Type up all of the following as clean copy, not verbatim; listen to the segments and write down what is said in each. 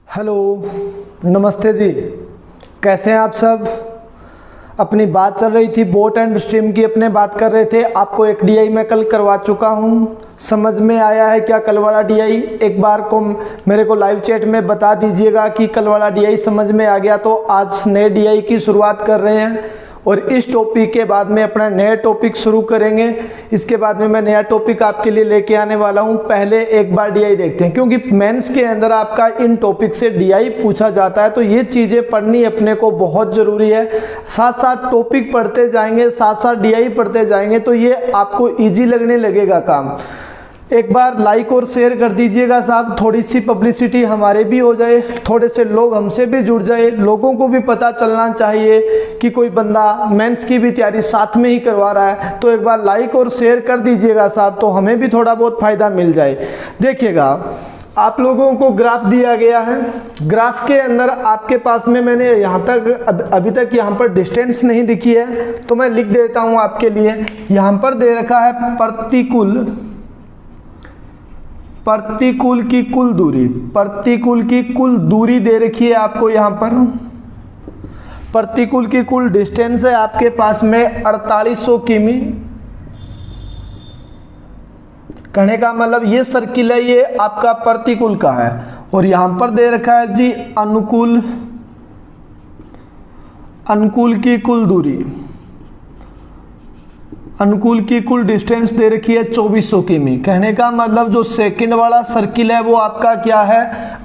Hello, नमस्ते जी। कैसे हैं आप सब? अपनी बात चल रही थी बोट एंड स्ट्रीम की, अपने बात कर रहे थे। आपको एक डीआई मैं कल करवा चुका हूं, समझ में आया है क्या कल वाला डीआई? एक बार को मेरे को लाइव चैट में बता दीजिएगा कि कल वाला डीआई समझ में आ गया। तो आज नए डीआई की शुरुआत कर रहे हैं और इस टॉपिक के बाद में अपना नया टॉपिक शुरू करेंगे। इसके बाद में मैं नया टॉपिक आपके लिए लेके आने वाला हूं। पहले एक बार डीआई देखते हैं, क्योंकि मेंस के अंदर आपका इन टॉपिक से डीआई पूछा जाता है, तो ये चीज़ें पढ़नी अपने को बहुत ज़रूरी है। साथ साथ टॉपिक पढ़ते जाएंगे, साथ साथ डीआई पढ़ते जाएंगे, तो ये आपको ईजी लगने लगेगा काम। एक बार लाइक और शेयर कर दीजिएगा साहब, थोड़ी सी पब्लिसिटी हमारे भी हो जाए, थोड़े से लोग हमसे भी जुड़ जाए। लोगों को भी पता चलना चाहिए कि कोई बंदा मेंस की भी तैयारी साथ में ही करवा रहा है। तो एक बार लाइक और शेयर कर दीजिएगा साहब, तो हमें भी थोड़ा बहुत फ़ायदा मिल जाए। देखिएगा, आप लोगों को ग्राफ दिया गया है। ग्राफ के अंदर आपके पास में मैंने यहाँ तक अभी तक यहाँ पर डिस्टेंस नहीं दिखी है, तो मैं लिख देता हूँ आपके लिए। यहाँ पर दे रखा है प्रतिकूल की कुल दूरी, प्रतिकूल की कुल दूरी दे रखी है आपको। यहाँ पर प्रतिकूल की कुल डिस्टेंस है आपके पास में 4800 किमी। कहने का मतलब ये सर्किल है, ये आपका प्रतिकूल का है। और यहाँ पर दे रखा है जी अनुकूल की कुल दूरी, अनुकूल की कुल डिस्टेंस दे रखी है 2400 किमी। कहने का मतलब जो सेकंड वाला सर्किल है वो आपका क्या है?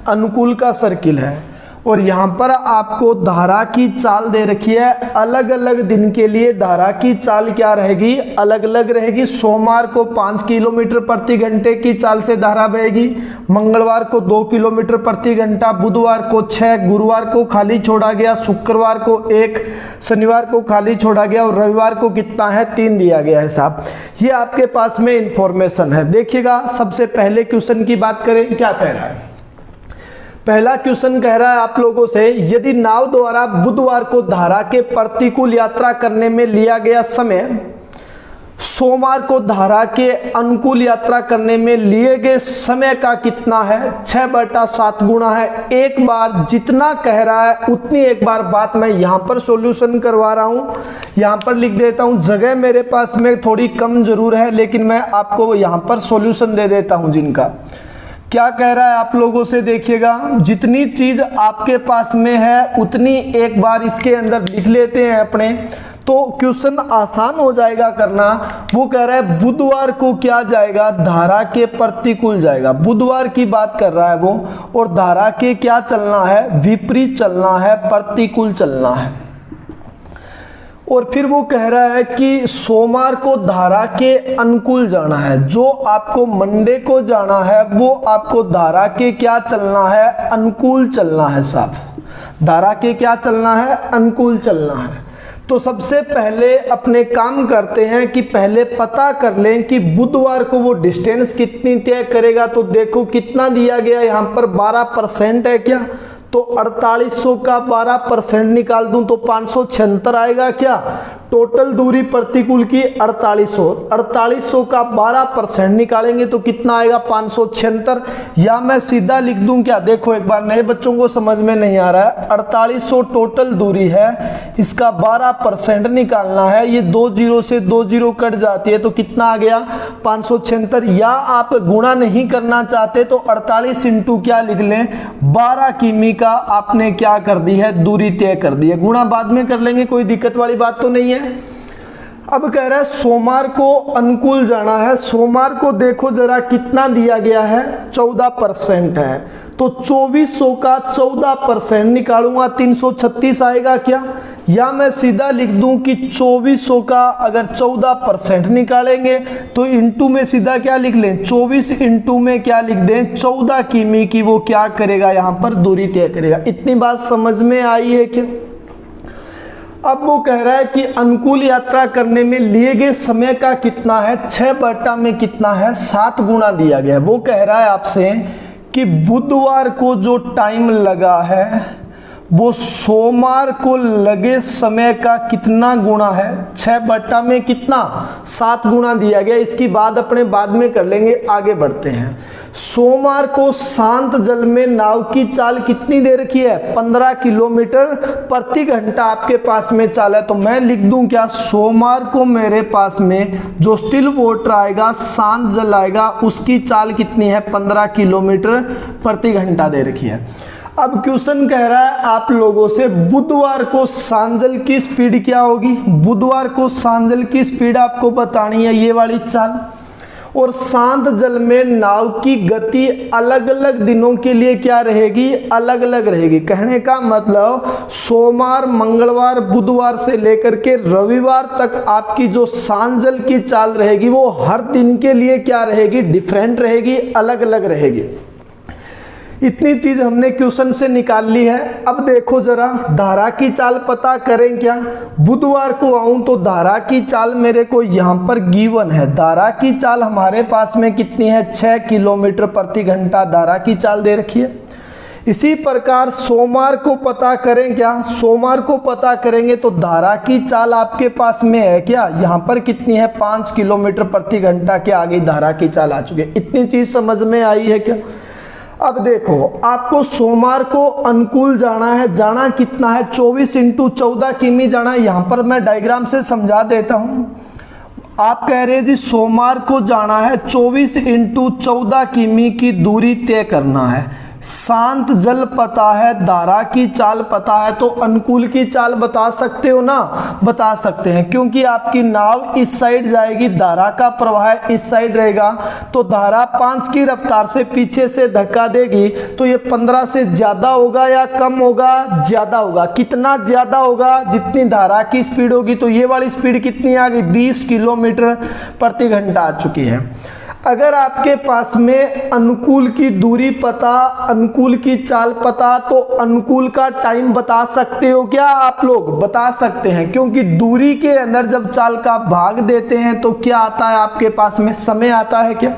अनुकूल का सर्किल है। और यहाँ पर आपको धारा की चाल दे रखी है। अलग अलग दिन के लिए धारा की चाल क्या रहेगी? अलग अलग रहेगी। सोमवार को 5 किलोमीटर प्रति घंटे की चाल से धारा बहेगी, मंगलवार को 2 किलोमीटर प्रति घंटा, बुधवार को 6, गुरुवार को खाली छोड़ा गया, शुक्रवार को 1, शनिवार को खाली छोड़ा गया और रविवार को कितना है? 3 दिया गया है साहब। ये आपके पास में इंफॉर्मेशन है। देखिएगा, सबसे पहले क्वेश्चन की बात करें, क्या कह रहा है? पहला क्वेश्चन कह रहा है आप लोगों से, यदि नाव द्वारा बुधवार को धारा के प्रतिकूल यात्रा करने में लिया गया समय सोमवार को धारा के अनुकूल यात्रा करने में लिए गए समय का कितना है? 6/7 गुना है। एक बार जितना कह रहा है उतनी एक बार बात मैं यहाँ पर सॉल्यूशन करवा रहा हूँ। यहाँ पर लिख देता हूँ। जगह मेरे पास में थोड़ी कम जरूर है, लेकिन मैं आपको यहाँ पर सॉल्यूशन दे देता हूँ जिनका। क्या कह रहा है आप लोगों से? देखिएगा, जितनी चीज आपके पास में है उतनी एक बार इसके अंदर लिख लेते हैं अपने, तो क्वेश्चन आसान हो जाएगा करना। वो कह रहा है बुधवार को क्या जाएगा? धारा के प्रतिकूल जाएगा। बुधवार की बात कर रहा है वो, और धारा के क्या चलना है? विपरीत चलना है, प्रतिकूल चलना है। और फिर वो कह रहा है कि सोमवार को धारा के अनुकूल जाना है। जो आपको मंडे को जाना है वो आपको धारा के क्या चलना है? अनुकूल चलना है साहब। धारा के क्या चलना है? अनुकूल चलना है। तो सबसे पहले अपने काम करते हैं कि पहले पता कर लें कि बुधवार को वो डिस्टेंस कितनी तय करेगा। तो देखो कितना दिया गया यहाँ पर, 12% है क्या? तो 4800 का 12% निकाल दूं तो 576 आएगा क्या? टोटल दूरी प्रतिकूल की 4800, 4800 का 12% निकालेंगे तो कितना आएगा? 576। या मैं सीधा लिख दूं क्या? देखो एक बार, नए बच्चों को समझ में नहीं आ रहा है। 4800 टोटल दूरी है, इसका 12% निकालना है। ये 2 0 से 2 0 कट जाती है, तो कितना आ गया? 576। या आप गुणा नहीं करना चाहते तो 48 इंटू क्या लिख लें? 12 किमी का आपने क्या कर दी है? दूरी तय कर दी है। गुणा बाद में कर लेंगे, कोई दिक्कत वाली बात तो नहीं है। अब कह रहा है सोमवार को अनुकूल जाना है। सोमवार को देखो जरा कितना दिया गया है? 14% है। तो 2400 का 14% निकालूंगा, 336 आएगा क्या? या मैं सीधा लिख दूं कि 2400 का अगर 14% निकालेंगे तो इंटू में सीधा क्या लिख लें? 24 इंटू में क्या लिख दें? 14 किमी की वो क्या करेगा? यहाँ पर दूरी तय करेगा। इतनी बात समझ में आई है क्या? अब वो कह रहा है कि अनुकूल यात्रा करने में लिए गए समय का कितना है? 6 में कितना है? 7 गुना दिया गया है। वो कह रहा है आपसे कि बुधवार को जो टाइम लगा है वो सोमवार को लगे समय का कितना गुना है? 6 में कितना? 7 गुना दिया गया। इसकी बात अपने बाद में कर लेंगे, आगे बढ़ते हैं। सोमवार को शांत जल में नाव की चाल कितनी दे रखी है? 15 किलोमीटर प्रति घंटा आपके पास में चाल है। तो मैं लिख दूं क्या, सोमवार को मेरे पास में जो स्टिल वाटर आएगा, शांत जल आएगा, उसकी चाल कितनी है? 15 किलोमीटर प्रति घंटा दे रखी है। अब क्वेश्चन कह रहा है आप लोगों से, बुधवार को शांत जल की स्पीड क्या होगी? बुधवार को शांत जल की स्पीड आपको बतानी है, ये वाली चाल। और शांत जल में नाव की गति अलग अलग दिनों के लिए क्या रहेगी? अलग अलग रहेगी। कहने का मतलब सोमवार, मंगलवार, बुधवार से लेकर के रविवार तक आपकी जो शांत जल की चाल रहेगी वो हर दिन के लिए क्या रहेगी? डिफरेंट रहेगी, अलग अलग रहेगी। इतनी चीज हमने क्वेश्चन से निकाल ली है। अब देखो जरा, धारा की चाल पता करें क्या? बुधवार को आऊं तो धारा की चाल मेरे को यहां पर गिवन है। धारा की चाल हमारे पास में कितनी है? 6 किलोमीटर प्रति घंटा धारा की चाल दे रखी है। इसी प्रकार सोमवार को पता करें क्या? सोमवार को पता करेंगे तो धारा की चाल आपके पास में है क्या? यहाँ पर कितनी है? 5 किलोमीटर प्रति घंटा के आगे धारा की चाल आ चुकी है। इतनी चीज समझ में आई है क्या? अब देखो, आपको सोमवार को अनुकूल जाना है। जाना कितना है? 24 × 14 किमी जाना है। यहाँ पर मैं डायग्राम से समझा देता हूँ। आप कह रहे हैं जी सोमवार को जाना है, 24 × 14 किमी की दूरी तय करना है। शांत जल पता है, धारा की चाल पता है, तो अनुकूल की चाल बता सकते हो ना? बता सकते हैं, क्योंकि आपकी नाव इस साइड जाएगी, धारा का प्रवाह इस साइड रहेगा। तो धारा 5 की रफ्तार से पीछे से धक्का देगी, तो ये 15 से ज्यादा होगा या कम होगा? ज्यादा होगा। कितना ज्यादा होगा? जितनी धारा की स्पीड होगी। तो ये वाली स्पीड कितनी आ गई? 20 किलोमीटर प्रति घंटा आ चुकी है। अगर आपके पास में अनुकूल की दूरी पता, अनुकूल की चाल पता, तो अनुकूल का टाइम बता सकते हो क्या? आप लोग बता सकते हैं, क्योंकि दूरी के अंदर जब चाल का भाग देते हैं तो क्या आता है आपके पास में? समय आता है क्या?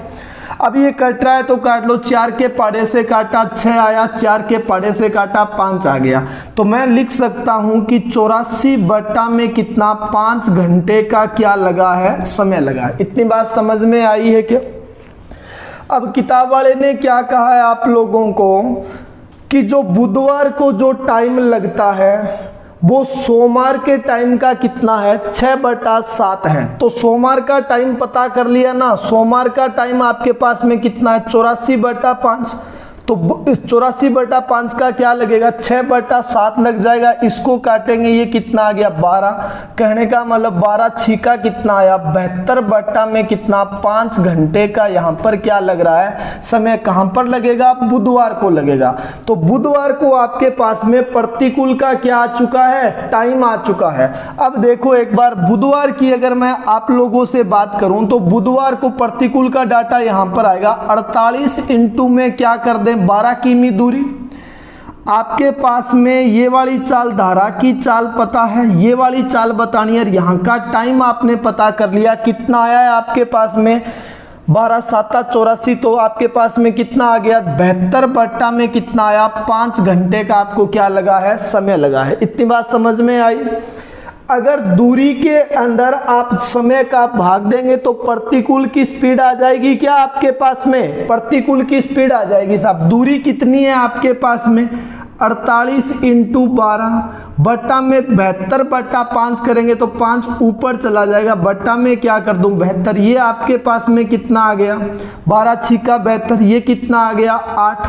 अब ये कट रहा है तो काट लो। 4 के पाड़े से काटा 6 आया, 4 के पाड़े से काटा 5 आ गया। तो मैं लिख सकता हूं कि 84 बटा में कितना? 5 घंटे का क्या लगा है? समय लगा है। इतनी बात समझ में आई है क्या? अब किताब वाले ने क्या कहा है आप लोगों को कि जो बुधवार को जो टाइम लगता है वो सोमवार के टाइम का कितना है? 6/7 है। तो सोमवार का टाइम पता कर लिया ना। सोमवार का टाइम आपके पास में कितना है? 84/5। तो इस 84/5 का क्या लगेगा? 6/7 लग जाएगा। इसको काटेंगे, ये कितना आ गया? 12। कहने का मतलब 12 छीका कितना आया? 72 बटा में कितना? 5 घंटे का यहाँ पर क्या लग रहा है? समय कहाँ पर लगेगा? बुधवार को लगेगा। तो बुधवार को आपके पास में प्रतिकूल का क्या आ चुका है? टाइम आ चुका है। अब देखो एक बार, बुधवार की अगर मैं आप लोगों से बात करूं तो बुधवार को प्रतिकूल का डाटा यहाँ पर आएगा। 48 × में क्या कर दें? 12 किमी दूरी। आपके पास में ये वाली चाल, धारा की चाल पता है, ये वाली चाल बतानी है। यहाँ का टाइम आपने पता कर लिया। कितना आया है आपके पास में? 12 7 84। तो आपके पास में कितना आ गया? 72 बटा में कितना आया? 5 घंटे का आपको क्या लगा है? समय लगा है। इतनी बात समझ में आई? अगर दूरी के अंदर आप समय का भाग देंगे तो प्रतिकूल की स्पीड आ जाएगी क्या आपके पास में? प्रतिकूल की स्पीड आ जाएगी साहब। दूरी कितनी है आपके पास में? 48 × 12 बटा में 72/5 करेंगे तो 5 ऊपर चला जाएगा। बटा में क्या कर दूं? 72। ये आपके पास में कितना आ गया? 12 छीका 72। ये कितना आ गया? 8।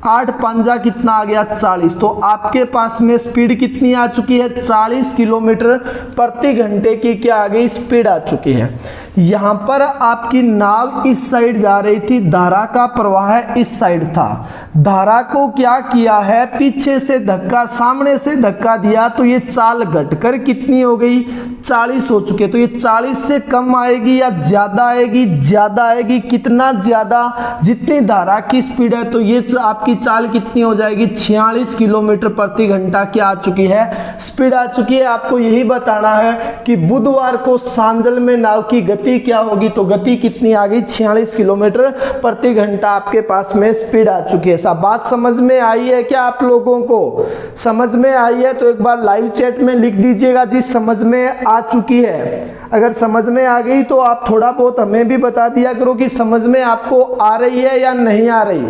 8 पंजा कितना आ गया? 40। तो आपके पास में स्पीड कितनी आ चुकी है? 40 किलोमीटर प्रति घंटे की क्या आ गई? स्पीड आ चुकी है। यहाँ पर आपकी नाव इस साइड जा रही थी, धारा का प्रवाह इस साइड था। धारा को क्या किया है? पीछे से धक्का, सामने से धक्का दिया, तो ये चाल घटकर कितनी हो गई? 40 हो चुके। तो ये 40 से कम आएगी या ज्यादा आएगी? ज्यादा आएगी। कितना ज्यादा? जितनी धारा की स्पीड है। तो ये आपकी चाल कितनी हो जाएगी? 46 किलोमीटर प्रति घंटा क्या आ चुकी है? स्पीड आ चुकी है। आपको यही बताना है कि बुधवार को शांत जल में नाव की गति गति क्या होगी, तो गति कितनी आ गई, 46 किलोमीटर प्रति घंटा आपके पास में स्पीड आ चुकी है। सब बात समझ में आई है क्या आप लोगों को? समझ में आई है तो एक बार लाइव चैट में लिख दीजिएगा जी समझ में आ चुकी है। अगर समझ में आ गई तो आप थोड़ा बहुत हमें भी बता दिया करो कि समझ में आपको आ रही है या नहीं आ रही,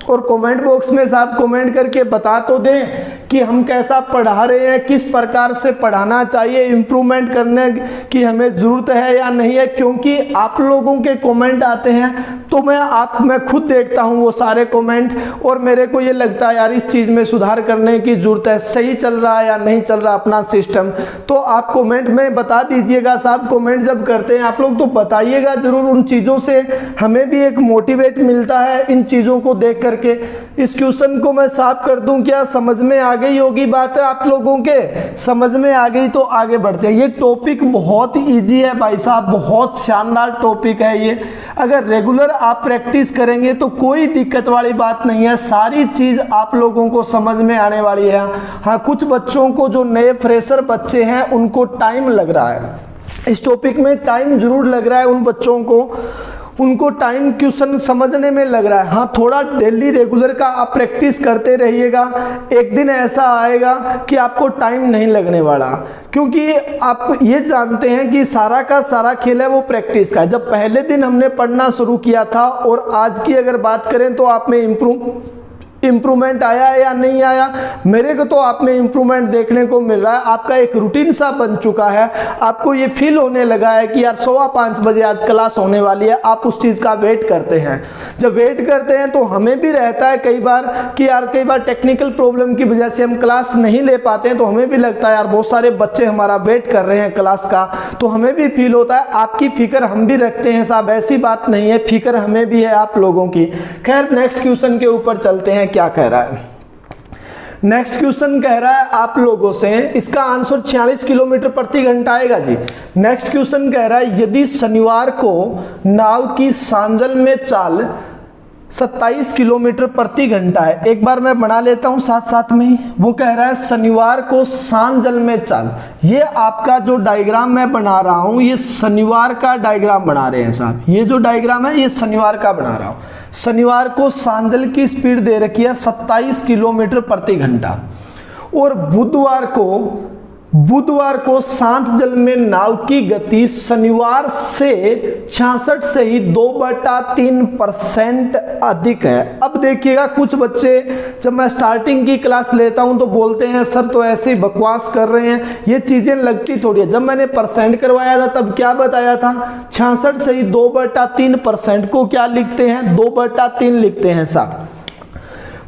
और कमेंट बॉक्स में साहब कमेंट करके बता तो दें कि हम कैसा पढ़ा रहे हैं, किस प्रकार से पढ़ाना चाहिए, इम्प्रूवमेंट करने की हमें ज़रूरत है या नहीं है। क्योंकि आप लोगों के कमेंट आते हैं तो मैं खुद देखता हूं वो सारे कमेंट, और मेरे को ये लगता है यार इस चीज़ में सुधार करने की ज़रूरत है, सही चल रहा है या नहीं चल रहा अपना सिस्टम। तो आप कमेंट में बता दीजिएगा साहब। कमेंट जब करते हैं आप लोग तो बताइएगा ज़रूर, उन चीज़ों से हमें भी एक मोटिवेट मिलता है इन चीज़ों को देख करके। इस क्वेश्चन को मैं साफ कर दूं क्या? समझ में आ गई होगी बात है आप लोगों के? समझ में आ गई तो आगे बढ़ते हैं। ये टॉपिक बहुत इजी है भाई साहब, बहुत शानदार टॉपिक है ये। अगर रेगुलर आप प्रैक्टिस करेंगे तो कोई दिक्कत वाली बात नहीं है, सारी चीज़ आप लोगों को समझ में आने वाली है। हाँ, कुछ बच्चों को जो नए फ्रेशर बच्चे हैं उनको टाइम लग रहा है, इस टॉपिक में टाइम जरूर लग रहा है उन बच्चों को, उनको टाइम क्वेश्चन समझने में लग रहा है। हाँ, थोड़ा डेली रेगुलर का आप प्रैक्टिस करते रहिएगा, एक दिन ऐसा आएगा कि आपको टाइम नहीं लगने वाला। क्योंकि आप ये जानते हैं कि सारा का सारा खेल है वो प्रैक्टिस का। जब पहले दिन हमने पढ़ना शुरू किया था और आज की अगर बात करें तो आप में इम्प्रूवमेंट आया है या नहीं आया? मेरे को तो आप में इम्प्रूवमेंट देखने को मिल रहा है। आपका एक रूटीन सा बन चुका है, आपको ये फील होने लगा है कि यार 5:15 बजे आज क्लास होने वाली है। आप उस चीज़ का वेट करते हैं। जब वेट करते हैं तो हमें भी रहता है कई बार कि यार कई बार टेक्निकल प्रॉब्लम की वजह से हम क्लास नहीं ले पाते हैं, तो हमें भी लगता है यार बहुत सारे बच्चे हमारा वेट कर रहे हैं क्लास का, तो हमें भी फील होता है। आपकी फिक्र हम भी रखते हैं साहब, ऐसी बात नहीं है, फिक्र हमें भी है आप लोगों की। खैर नेक्स्ट क्वेश्चन के ऊपर चलते हैं, क्या कह रहा है नेक्स्ट क्वेश्चन? कह रहा है आप लोगों से, इसका आंसर 46 किलोमीटर प्रति घंटा आएगा जी। नेक्स्ट क्वेश्चन कह रहा है यदि शनिवार को नाव की सांजल में चाल 27 किलोमीटर प्रति घंटा है। एक बार मैं बना लेता हूं साथ साथ में ही। वो कह रहा है शनिवार को सांजल में चाल, ये आपका जो डायग्राम मैं बना रहा हूं ये शनिवार का डायग्राम बना रहे हैं साहब। ये जो डायग्राम है ये शनिवार का बना रहा हूं। शनिवार को सांजल की स्पीड दे रखी है 27 किलोमीटर प्रति घंटा, और बुधवार को शांत जल में नाव की गति शनिवार से 66 से ही 2/3% अधिक है। अब देखिएगा कुछ बच्चे जब मैं स्टार्टिंग की क्लास लेता हूं तो बोलते हैं सर तो ऐसे ही बकवास कर रहे हैं, ये चीजें लगती थोड़ी है। जब मैंने परसेंट करवाया था तब क्या बताया था, 66 से ही 2/3% को क्या लिखते हैं, 2/3 लिखते हैं साहब।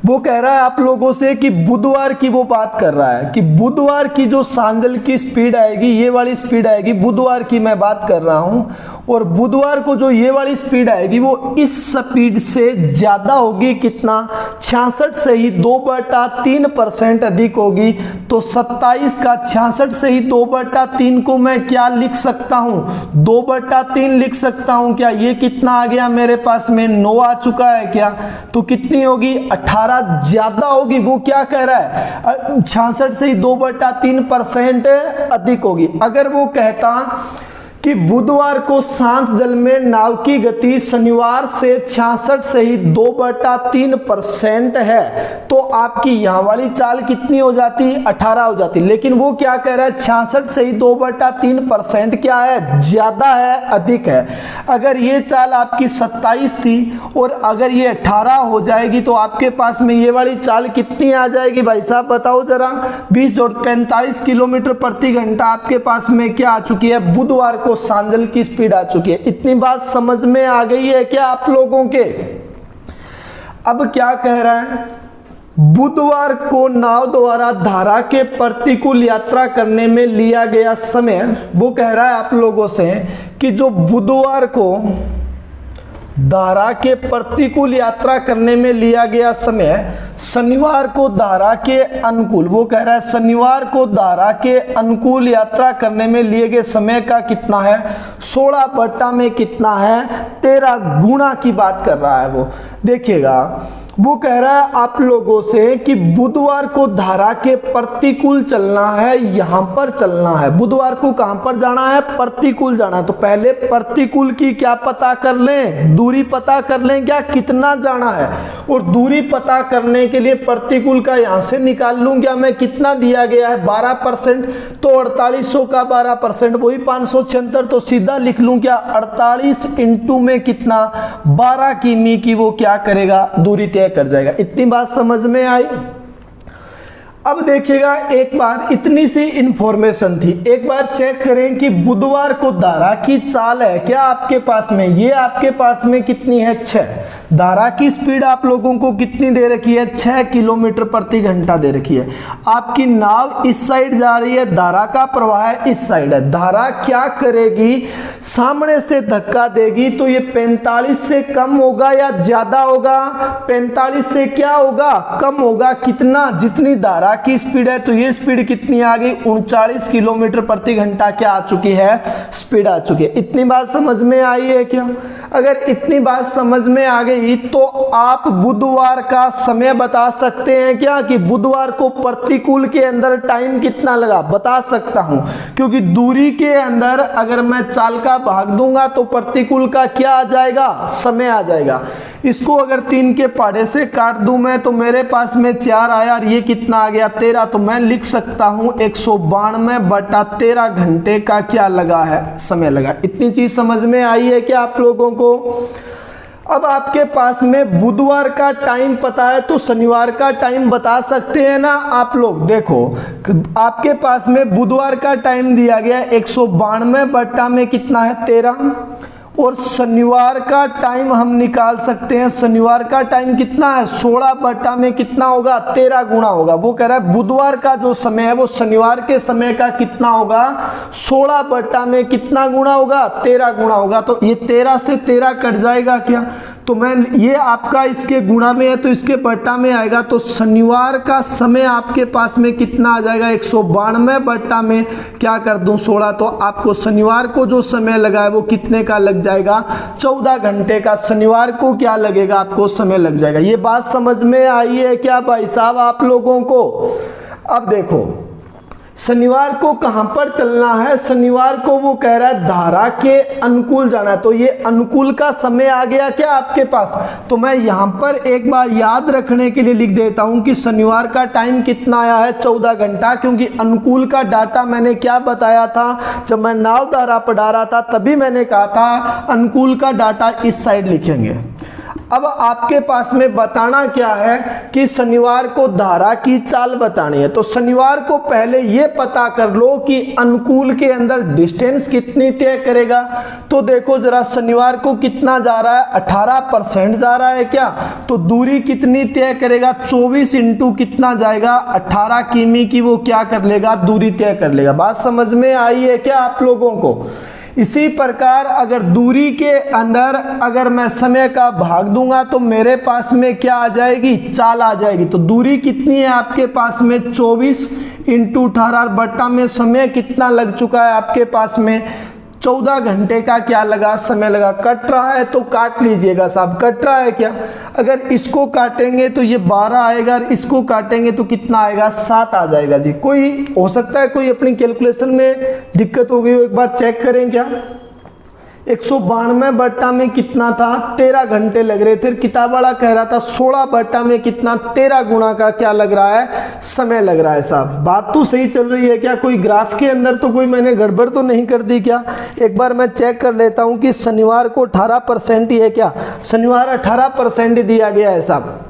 वो कह रहा है आप लोगों से कि बुधवार की वो बात कर रहा है कि बुधवार की जो सांजल की स्पीड आएगी, ये वाली स्पीड आएगी, बुधवार की मैं बात कर रहा हूं, और बुधवार को जो ये वाली स्पीड आएगी वो इस स्पीड से ज्यादा होगी। कितना? 66 से ही 2/3% अधिक होगी। तो 27 का 66 से ही 2/3 को मैं क्या लिख सकता हूं, 2/3 लिख सकता हूं क्या? ये कितना आ गया मेरे पास में, 9 आ चुका है क्या? तो कितनी होगी, 18 ज्यादा होगी। वो क्या कह रहा है, 66 से ही 2/3% अधिक होगी। अगर वो कहता कि बुधवार को शांत जल में नाव की गति शनिवार से 66 से ही 2/3% है, तो आपकी यहां वाली चाल कितनी हो जाती, 18 हो जाती। लेकिन वो क्या कह रहा है, 66 से ही 2/3% क्या है, ज्यादा है, अधिक है। अगर ये चाल आपकी 27 थी और अगर ये 18 हो जाएगी तो आपके पास में ये वाली चाल कितनी आ जाएगी भाई साहब, बताओ जरा। 20 और 45 किलोमीटर प्रति घंटा आपके पास में क्या आ चुकी है, बुधवार को सांजल की स्पीड आ चुकी है। इतनी बात समझ में आ गई है क्या आप लोगों के? अब क्या कह रहा है, बुधवार को नाव द्वारा धारा के प्रतिकूल यात्रा करने में लिया गया समय, वो कह रहा है आप लोगों से कि जो बुधवार को धारा के प्रतिकूल यात्रा करने में लिया गया समय शनिवार को धारा के अनुकूल, वो कह रहा है शनिवार को धारा के अनुकूल यात्रा करने में लिए गए समय का कितना है, 16 में कितना है, 13 गुना की बात कर रहा है वो। देखिएगा वो कह रहा है आप लोगों से कि बुधवार को धारा के प्रतिकूल चलना है, यहां पर चलना है। बुधवार को कहां पर जाना है? प्रतिकूल जाना है। तो पहले प्रतिकूल की क्या पता कर लें, दूरी पता कर लें, क्या कितना जाना है। और दूरी पता करने के लिए प्रतिकूल का यहां से निकाल लूं क्या मैं, कितना दिया गया है 12%, तो 4800 का 12% वही 576, तो सीधा लिख लूं क्या 48 इंटू में कितना 12 किमी की वो क्या करेगा, दूरी तय कर जाएगा। इतनी बात समझ में आई। अब देखिएगा, एक बार इतनी सी इंफॉर्मेशन थी, एक बार चेक करें कि बुधवार को धारा की चाल है क्या आपके पास में, ये आपके पास में कितनी है 6। धारा की स्पीड आप लोगों को कितनी दे रखी है, 6 किलोमीटर प्रति घंटा दे रखी है। आपकी नाव इस साइड जा रही है, धारा का प्रवाह इस साइड है। धारा क्या करेगी, सामने से धक्का देगी, तो ये 45 से कम होगा या ज्यादा होगा, 45 से क्या होगा, कम होगा। कितना, जितनी धारा की स्पीड है, तो ये स्पीड कितनी आ गई 39 किलोमीटर प्रति घंटा क्या आ चुकी है, स्पीड आ चुकी है। इतनी बात समझ में आई है क्या? अगर इतनी बात समझ में आ गई तो आप बुधवार का समय बता सकते हैं क्या, कि बुधवार को प्रतिकूल के अंदर टाइम कितना लगा, बता सकता हूं। क्योंकि दूरी के अंदर अगर मैं चाल का भाग दूंगा तो प्रतिकूल का क्या आ जाएगा, समय आ जाएगा। इसको अगर 3 के पहाड़े से काट दूं मैं, तो मेरे पास में 4 आया और ये कितना आ गया 13। तो मैं लिख सकता हूं 192/13 घंटे का क्या लगा है, समय लगा। इतनी चीज समझ में आई है क्या आप लोगों को? अब आपके पास में बुधवार का टाइम पता है तो शनिवार का टाइम बता सकते हैं ना आप लोग। देखो, आपके पास में बुधवार का टाइम दिया गया 192 में कितना है 13, और शनिवार का टाइम हम निकाल सकते हैं। शनिवार का टाइम कितना है 16 में कितना होगा 13 गुना होगा। वो कह रहा है बुधवार का जो समय है वो शनिवार के समय का कितना होगा 16 में कितना गुना होगा 13 गुना होगा। तो ये 13 से 13 कट जाएगा क्या, तो मैं ये आपका इसके गुणा में है तो इसके बट्टा में आएगा। तो शनिवार का समय आपके पास में कितना आ जाएगा 192 में क्या कर दूं 16, तो आपको शनिवार को जो समय लगा है वो कितने का लग जाएगा 14 घंटे का। शनिवार को क्या लगेगा आपको समय लग जाएगा। ये बात समझ में आई है क्या भाई साहब आप लोगों को? अब देखो, शनिवार को कहां पर चलना है, शनिवार को वो कह रहा है धारा के अनुकूल जाना है। तो ये अनुकूल का समय आ गया क्या आपके पास, तो मैं यहां पर एक बार याद रखने के लिए लिख देता हूं कि शनिवार का टाइम कितना आया है 14 घंटा। क्योंकि अनुकूल का डाटा मैंने क्या बताया था, जब मैं नाव धारा पढ़ा रहा था तभी मैंने कहा था अनुकूल का डाटा इस साइड लिखेंगे। अब आपके पास में बताना क्या है कि शनिवार को धारा की चाल बतानी है। तो शनिवार को पहले ये पता कर लो कि अनुकूल के अंदर डिस्टेंस कितनी तय करेगा। तो देखो जरा, शनिवार को कितना जा रहा है 18% जा रहा है क्या, तो दूरी कितनी तय करेगा 24 इंटू कितना जाएगा 18 किमी की वो क्या कर लेगा, दूरी तय कर लेगा। बात समझ में आई है क्या आप लोगों को? इसी प्रकार अगर दूरी के अंदर अगर मैं समय का भाग दूंगा तो मेरे पास में क्या आ जाएगी, चाल आ जाएगी। तो दूरी कितनी है आपके पास में 24 इंटू 18 बट्टा में समय कितना लग चुका है आपके पास में 14 घंटे का क्या लगा, समय लगा। कट रहा है तो काट लीजिएगा साहब, कट रहा है क्या, अगर इसको काटेंगे तो ये 12 आएगा और इसको काटेंगे तो कितना आएगा 7 आ जाएगा जी। कोई हो सकता है कोई अपनी कैलकुलेशन में दिक्कत हो गई हो, एक बार चेक करें क्या। 192 बट्टा में कितना था 13 घंटे लग रहे थे, किताब वाला कह रहा था 16 बट्टा में कितना 13 गुना का क्या लग रहा है, समय लग रहा है साहब। बात तो सही चल रही है क्या, कोई ग्राफ के अंदर तो कोई मैंने गड़बड़ तो नहीं कर दी क्या। एक बार मैं चेक कर लेता हूं कि शनिवार को 18% ही है क्या, शनिवार 18% दिया गया है साहब।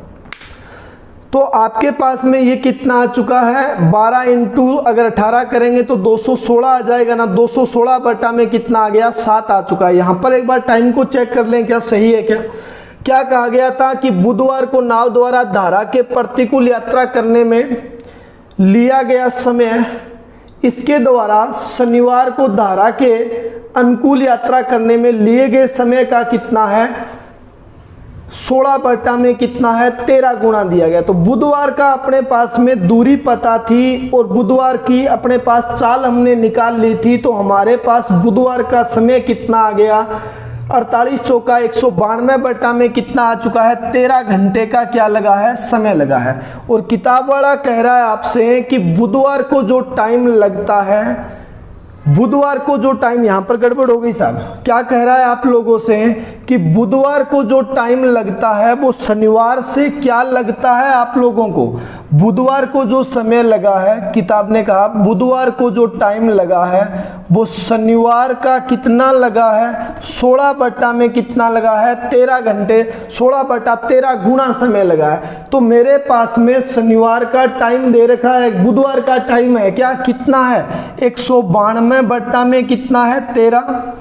तो आपके पास में ये कितना आ चुका है 12 इंटू अगर 18 करेंगे तो 216 आ जाएगा ना, 216 बटा में कितना आ गया 7 आ चुका है। यहाँ पर एक बार टाइम को चेक कर लें क्या सही है क्या। क्या कहा गया था कि बुधवार को नाव द्वारा धारा के प्रतिकूल यात्रा करने में लिया गया समय, इसके द्वारा शनिवार को धारा के अनुकूल यात्रा करने में लिए गए समय का कितना है 16 बटा में कितना है 13 गुना दिया गया। तो बुधवार का अपने पास में दूरी पता थी और बुधवार की अपने पास चाल हमने निकाल ली थी, तो हमारे पास बुधवार का समय कितना आ गया 48 चौका 192 बटा में कितना आ चुका है, 13 घंटे का क्या लगा है, समय लगा है। और किताब वाला कह रहा है आपसे कि बुधवार को जो टाइम लगता है, बुधवार को जो टाइम, यहां पर गड़बड़ हो गई साहब, क्या कह रहा है आप लोगों से कि बुधवार को जो टाइम लगता है वो शनिवार से क्या लगता है आप लोगों को, बुधवार को जो समय लगा है, किताब ने कहा बुधवार को जो टाइम लगा है वो शनिवार का कितना लगा है, 16 बटा में कितना लगा है, 13 घंटे, 16 बटा 13 गुना समय लगा है। तो मेरे पास में शनिवार का टाइम दे रखा है, बुधवार का टाइम है क्या, कितना है, 192 बटा में कितना है, 13।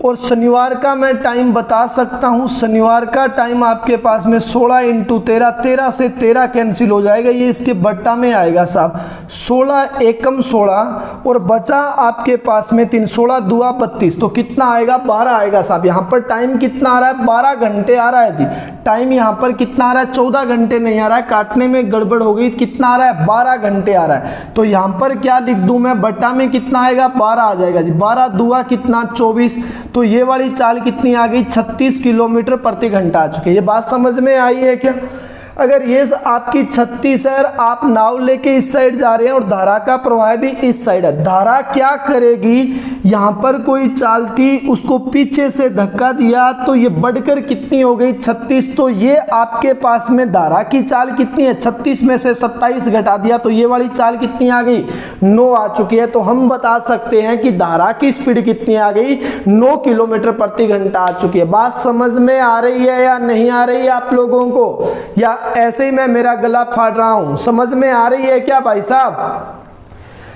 और शनिवार का मैं टाइम बता सकता हूं, शनिवार का टाइम आपके पास में 16 इंटू 13, 13 से 13 कैंसिल हो जाएगा, ये इसके बट्टा में आएगा साहब, 16 एकम 16 और बचा आपके पास में 3, 16 दुआ 32, तो कितना आएगा, 12 आएगा साहब। यहाँ पर टाइम कितना आ रहा है, 12 घंटे आ रहा है जी। टाइम यहाँ पर कितना आ रहा है, 14 घंटे नहीं आ रहा है, काटने में गड़बड़ हो गई, कितना आ रहा है, 12 घंटे आ रहा है। तो यहाँ पर क्या लिख दूं मैं, बट्टा में कितना आएगा, 12 आ जाएगा जी। 12 दुआ कितना, 24, तो ये वाली चाल कितनी आ गई, 36 किलोमीटर प्रति घंटा आ चुकी है। ये बात समझ में आई है क्या? अगर ये आपकी 36 है, आप नाव लेके इस साइड जा रहे हैं और धारा का प्रवाह भी इस साइड है, धारा क्या करेगी, यहाँ पर कोई चाल थी, उसको पीछे से धक्का दिया तो ये बढ़कर कितनी हो गई, 36। तो ये आपके पास में धारा की चाल कितनी है, 36 में से 27 घटा दिया तो ये वाली चाल कितनी आ गई, 9 आ चुकी है। तो हम बता सकते हैं कि धारा की स्पीड कितनी आ गई, 9 किलोमीटर प्रति घंटा आ चुकी है। बात समझ में आ रही है या नहीं आ रही है आप लोगों को, या ऐसे ही मैं मेरा गला फाड़ रहा हूं, समझ में आ रही है क्या भाई साहब?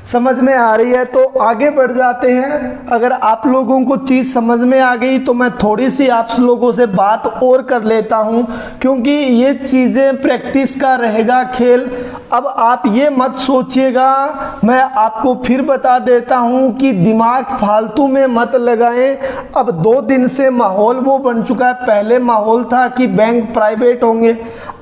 समझ में आ रही है तो आगे बढ़ जाते हैं। अगर आप लोगों को चीज समझ में आ गई तो मैं थोड़ी सी आप लोगों से बात और कर लेता हूं, क्योंकि ये चीजें प्रैक्टिस का रहेगा खेल। अब आप ये मत सोचिएगा, मैं आपको फिर बता देता हूं कि दिमाग फालतू में मत लगाएं। अब 2 दिन से माहौल वो बन चुका है, पहले माहौल था कि बैंक प्राइवेट होंगे,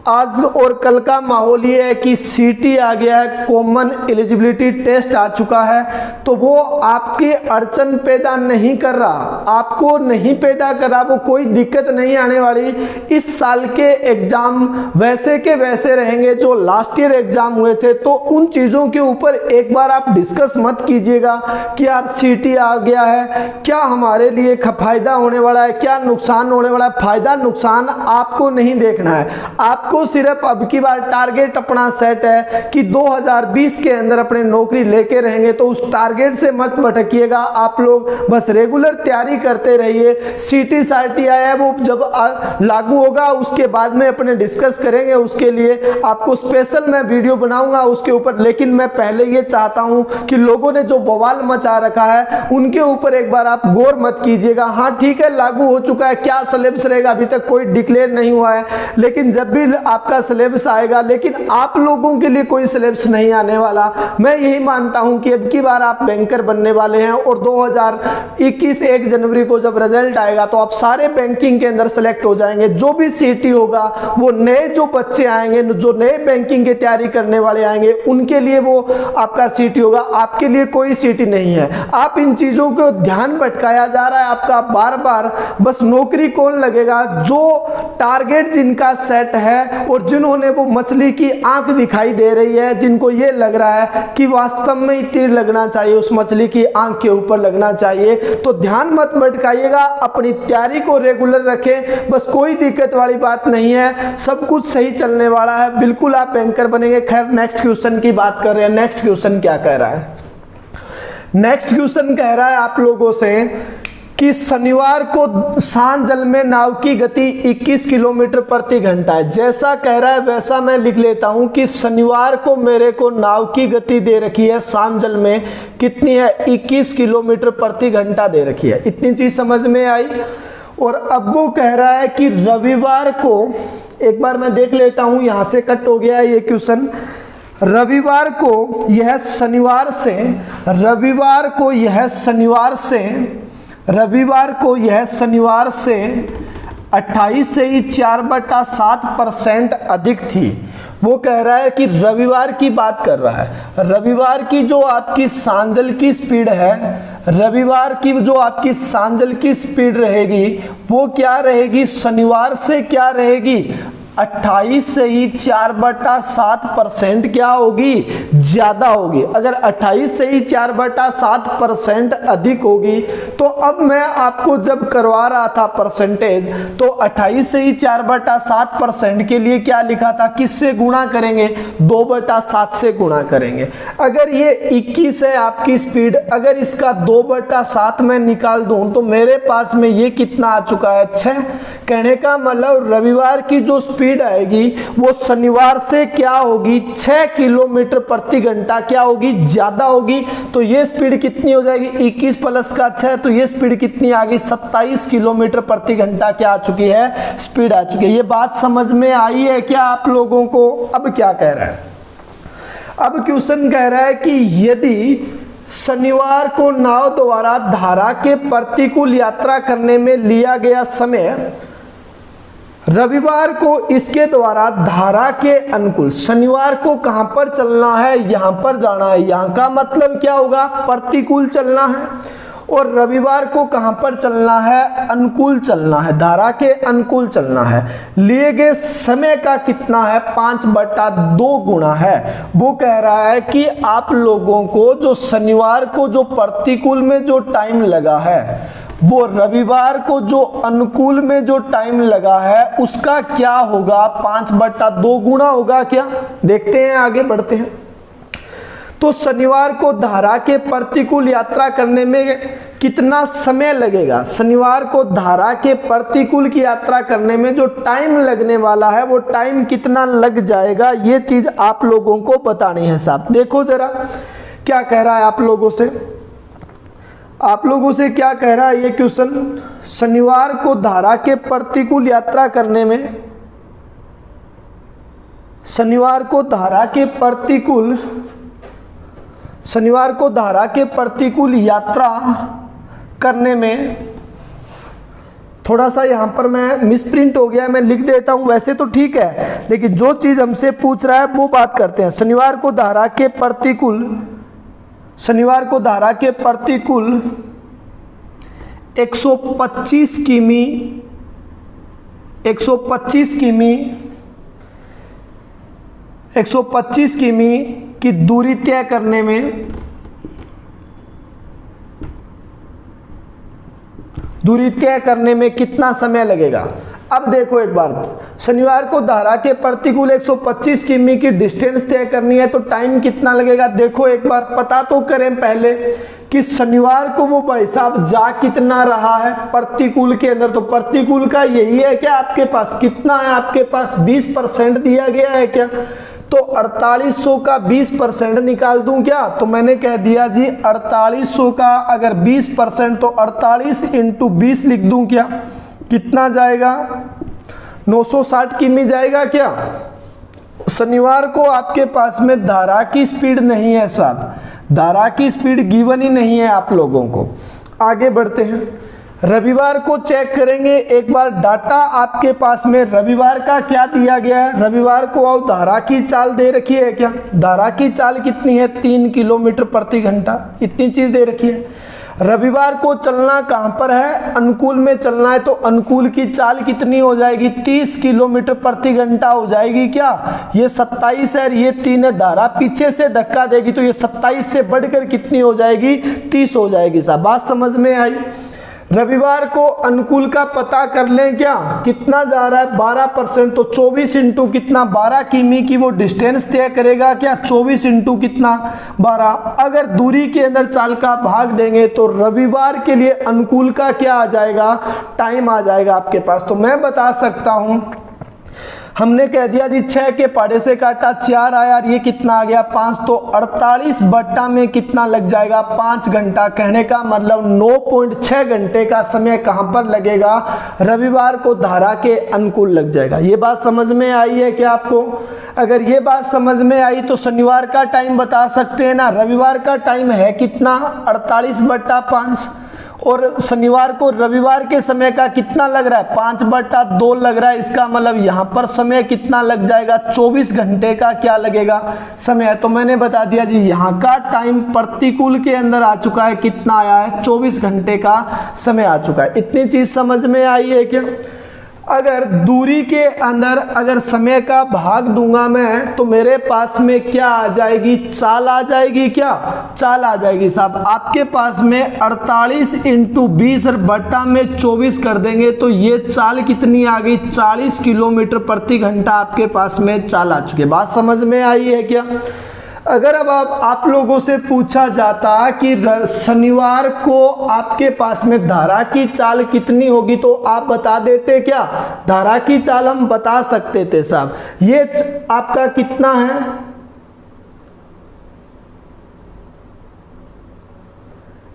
आज और कल का माहौल ये है कि सीटी आ गया है, कॉमन एलिजिबिलिटी टेस्ट आ चुका है। तो वो आपकी अड़चन पैदा नहीं कर रहा, आपको नहीं पैदा कर रहा, वो कोई दिक्कत नहीं आने वाली। इस साल के एग्जाम वैसे के वैसे रहेंगे जो लास्ट ईयर एग्जाम हुए थे। तो उन चीज़ों के ऊपर एक बार आप डिस्कस मत कीजिएगा कि यार सीटी आ गया है, क्या हमारे लिए फायदा होने वाला है, क्या नुकसान होने वाला है। फायदा नुकसान आपको नहीं देखना है, आपको सिर्फ अब की बार टारगेट अपना सेट है कि 2020 के अंदर अपने नौकरी लेके रहेंगे। तो उस टारगेट से मत भटकिएगा आप लोग, बस रेगुलर तैयारी करते रहिए। सीटी साटी आया है, वो जब लागू होगा उसके बाद में अपने डिस्कस करेंगे, उसके लिए आपको स्पेशल मैं वीडियो बनाऊंगा उसके ऊपर। लेकिन मैं पहले ये चाहता हूं कि लोगों ने जो बवाल मचा रखा है उनके ऊपर एक बार आप गौर मत कीजिएगा। हाँ ठीक है, लागू हो चुका है, क्या सिलेबस रहेगा अभी तक कोई डिक्लेयर नहीं हुआ है, लेकिन जब भी आपका सिलेबस आएगा, लेकिन आप लोगों के लिए कोई सिलेबस नहीं आने वाला। मैं यही मानता हूं कि अब की बार आप बैंकर बनने वाले हैं और 2021 1 जनवरी को जब रिजल्ट आएगा तो आप सारे बैंकिंग के अंदर सेलेक्ट हो जाएंगे। जो भी सीटी होगा वो नए जो बच्चे आएंगे, जो नए बैंकिंग की तैयारी करने वाले आएंगे, उनके लिए वो आपका सीटी होगा, आपके लिए कोई सीटी नहीं है। आप इन चीजों को ध्यान भटकाया जा रहा है आपका बार बार। बस नौकरी कौन लगेगा, जो टारगेट जिनका सेट है और जिन्होंने वो मछली की आंख दिखाई दे रही है, जिनको ये लग रहा है कि वास्तव में ही तीर लगना चाहिए, उस मछली की आंख के ऊपर लगना चाहिए। तो ध्यान मत भटकाइएगा, अपनी तैयारी को रेगुलर रखें, बस कोई दिक्कत वाली बात नहीं है, सब कुछ सही चलने वाला है, बिल्कुल आप बैंकर बनेंगे। खैर नेक्स्ट क्वेश्चन की बात कर रहे हैं। नेक्स्ट क्वेश्चन क्या कह रहा है, नेक्स्ट क्वेश्चन कह रहा है आप लोगों से कि शनिवार को सांजल में नाव की गति 21 किलोमीटर प्रति घंटा है। जैसा कह रहा है वैसा मैं लिख लेता हूं कि शनिवार को मेरे को नाव की गति दे रखी है सांजल में कितनी है, 21 किलोमीटर प्रति घंटा दे रखी है। इतनी चीज समझ में आई। और अब वो कह रहा है कि रविवार को, एक बार मैं देख लेता हूं, यहां से कट हो गया है ये क्वेश्चन। रविवार को यह शनिवार से 28 से ही 4/7% अधिक थी। वो कह रहा है कि रविवार की बात कर रहा है, रविवार की जो आपकी सांजल की स्पीड है, रविवार की जो आपकी सांजल की स्पीड रहेगी वो क्या रहेगी, शनिवार से क्या रहेगी, 28 से ही 4/7% क्या होगी, ज्यादा होगी। अगर 28 से ही 4/7% अधिक होगी तो अब मैं आपको जब करवा रहा था परसेंटेज तो 28 से ही 4/7% के लिए क्या लिखा था, किससे गुणा करेंगे, 2/7 से गुणा करेंगे। अगर ये 21 है आपकी स्पीड, अगर इसका 2/7 मैं निकाल दूं तो मेरे पास में ये कितना आ चुका है, 6। कहने का मतलब रविवार की जो स्पीड आएगी वो शनिवार से क्या होगी, 6 किलोमीटर प्रति घंटा क्या होगी, ज्यादा होगी। तो ये स्पीड कितनी हो जाएगी, 21 प्लस का 6, तो ये स्पीड कितनी आ गई, 27 किलोमीटर प्रति घंटा क्या आ चुकी है, स्पीड आ चुकी है। ये बात समझ में आई है क्या आप लोगों को। अब क्या कह रहा है, अब क्वेश्चन कह रहा है कि यदि शनिवार को नाव द्वारा धारा के प्रतिकूल यात्रा करने में लिया गया समय रविवार को इसके द्वारा धारा के अनुकूल, शनिवार को कहां पर चलना है, यहां पर जाना है, यहां का मतलब क्या होगा, प्रतिकूल चलना है, और रविवार को कहां पर चलना है, अनुकूल चलना है, धारा के अनुकूल चलना है। लिए गए समय का कितना है, 5/2 गुना है। वो कह रहा है कि आप लोगों को जो शनिवार को जो प्रतिकूल में जो टाइम लगा है वो रविवार को जो अनुकूल में जो टाइम लगा है उसका क्या होगा, 5/2 गुना होगा क्या। देखते हैं, आगे बढ़ते हैं। तो शनिवार को धारा के प्रतिकूल यात्रा करने में कितना समय लगेगा, शनिवार को धारा के प्रतिकूल की यात्रा करने में जो टाइम लगने वाला है वो टाइम कितना लग जाएगा, ये चीज आप लोगों को बतानी है साहब। देखो जरा क्या कह रहा है आप लोगों से, आप लोगों से क्या कह रहा है ये क्वेश्चन, शनिवार को धारा के प्रतिकूल यात्रा करने में, शनिवार को धारा के प्रतिकूल यात्रा करने में, थोड़ा सा यहां पर मैं मिसप्रिंट हो गया, मैं लिख देता हूं, वैसे तो ठीक है लेकिन जो चीज हमसे पूछ रहा है वो बात करते हैं। शनिवार को धारा के प्रतिकूल 125 किमी की दूरी तय करने में कितना समय लगेगा। अब देखो एक बार, शनिवार को धारा के प्रतिकूल 125 किमी की डिस्टेंस तय करनी है तो टाइम कितना लगेगा। देखो एक बार पता तो करें पहले कि शनिवार को वो भाई साहब जा कितना रहा है प्रतिकूल के अंदर, तो प्रतिकूल का यही है क्या आपके पास, कितना है आपके पास, 20% दिया गया है क्या। तो 4800 का 20% निकाल दूं क्या, तो मैंने कह दिया जी 4800 का अगर 20% तो 48 × 20 लिख दूं क्या, कितना जाएगा, 960 किमी जाएगा क्या। शनिवार को आपके पास में धारा की स्पीड नहीं है साहब, धारा की स्पीड गिवन ही नहीं है आप लोगों को। आगे बढ़ते हैं, रविवार को चेक करेंगे एक बार डाटा आपके पास में, रविवार का क्या दिया गया है, रविवार को आओ धारा की चाल दे रखी है क्या, धारा की चाल कितनी है, 3 किलोमीटर प्रति घंटा, इतनी चीज दे रखी है। रविवार को चलना कहां पर है, अनुकूल में चलना है, तो अनुकूल की चाल कितनी हो जाएगी, 30 किलोमीटर प्रति घंटा हो जाएगी क्या। ये 27 है, ये 3 है, धारा पीछे से धक्का देगी तो ये 27 से बढ़कर कितनी हो जाएगी, 30 हो जाएगी साहब। बात समझ में आई। रविवार को अनुकूल का पता कर लें क्या, कितना जा रहा है, 12%, तो 24 इंटू कितना, 12 किमी की वो डिस्टेंस तय करेगा क्या, 24 इंटू कितना, 12। अगर दूरी के अंदर चाल का भाग देंगे तो रविवार के लिए अनुकूल का क्या आ जाएगा, टाइम आ जाएगा आपके पास। तो मैं बता सकता हूं, हमने कह दिया जी 6 के पाड़े से काटा 4 आया, ये कितना आ गया 5, तो 48 बट्टा में कितना लग जाएगा, 5 घंटा। कहने का मतलब 9.6 घंटे का समय कहां पर लगेगा, रविवार को धारा के अनुकूल लग जाएगा। ये बात समझ में आई है क्या आपको। अगर ये बात समझ में आई तो शनिवार का टाइम बता सकते हैं ना, रविवार का टाइम है कितना, 48/5, और शनिवार को रविवार के समय का कितना लग रहा है, 5/2 लग रहा है। इसका मतलब यहाँ पर समय कितना लग जाएगा, 24 घंटे का क्या लगेगा समय। तो मैंने बता दिया जी, यहाँ का टाइम प्रतिकूल के अंदर आ चुका है, कितना आया है, 24 घंटे का समय आ चुका है। इतनी चीज समझ में आई है क्या। अगर दूरी के अंदर अगर समय का भाग दूंगा मैं, तो मेरे पास में क्या आ जाएगी, चाल आ जाएगी। क्या चाल आ जाएगी साहब। आपके पास में 48 × 20 और बट्टा में 24 कर देंगे तो ये चाल कितनी आ गई, 40 किलोमीटर प्रति घंटा आपके पास में चाल आ चुकी है। बात समझ में आई है क्या। अगर अब आप लोगों से पूछा जाता कि शनिवार को आपके पास में धारा की चाल कितनी होगी, तो आप बता देते क्या, धारा की चाल हम बता सकते थे साहब। ये आपका कितना है,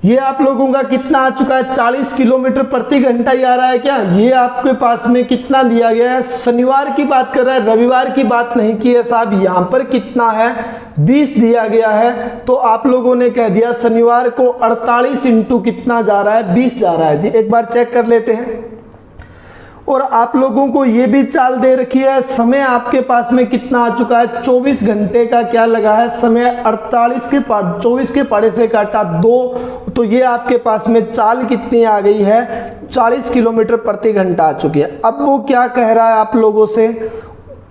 ये आप लोगों का कितना आ चुका है, 40 किलोमीटर प्रति घंटा ही आ रहा है क्या। ये आपके पास में कितना दिया गया है, शनिवार की बात कर रहा है, रविवार की बात नहीं की है साहब। यहाँ पर कितना है, 20 दिया गया है। तो आप लोगों ने कह दिया शनिवार को 48 × कितना जा रहा है, 20 जा रहा है जी। एक बार चेक कर लेते हैं। और आप लोगों को ये भी चाल दे रखी है, समय आपके पास में कितना आ चुका है, 24 घंटे का क्या लगा है समय, 48 के 24 के पाड़े से काटा 2, तो ये आपके पास में चाल कितनी आ गई है, 40 किलोमीटर प्रति घंटा आ चुकी है। अब वो क्या कह रहा है आप लोगों से,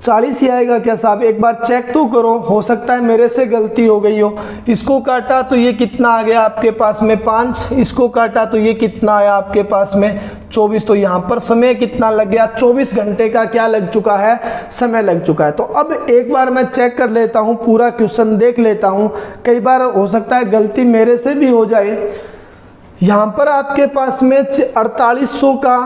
40 ही आएगा क्या साहब, एक बार चेक तो करो, हो सकता है मेरे से गलती हो गई हो। इसको काटा तो ये कितना आ गया आपके पास में 5, इसको काटा तो ये कितना आया आपके पास में 24। तो यहाँ पर समय कितना लग गया, 24 घंटे का क्या लग चुका है, समय लग चुका है। तो अब एक बार मैं चेक कर लेता हूँ, पूरा क्वेश्चन देख लेता हूँ, कई बार हो सकता है गलती मेरे से भी हो जाए। यहाँ पर आपके पास में 4800 का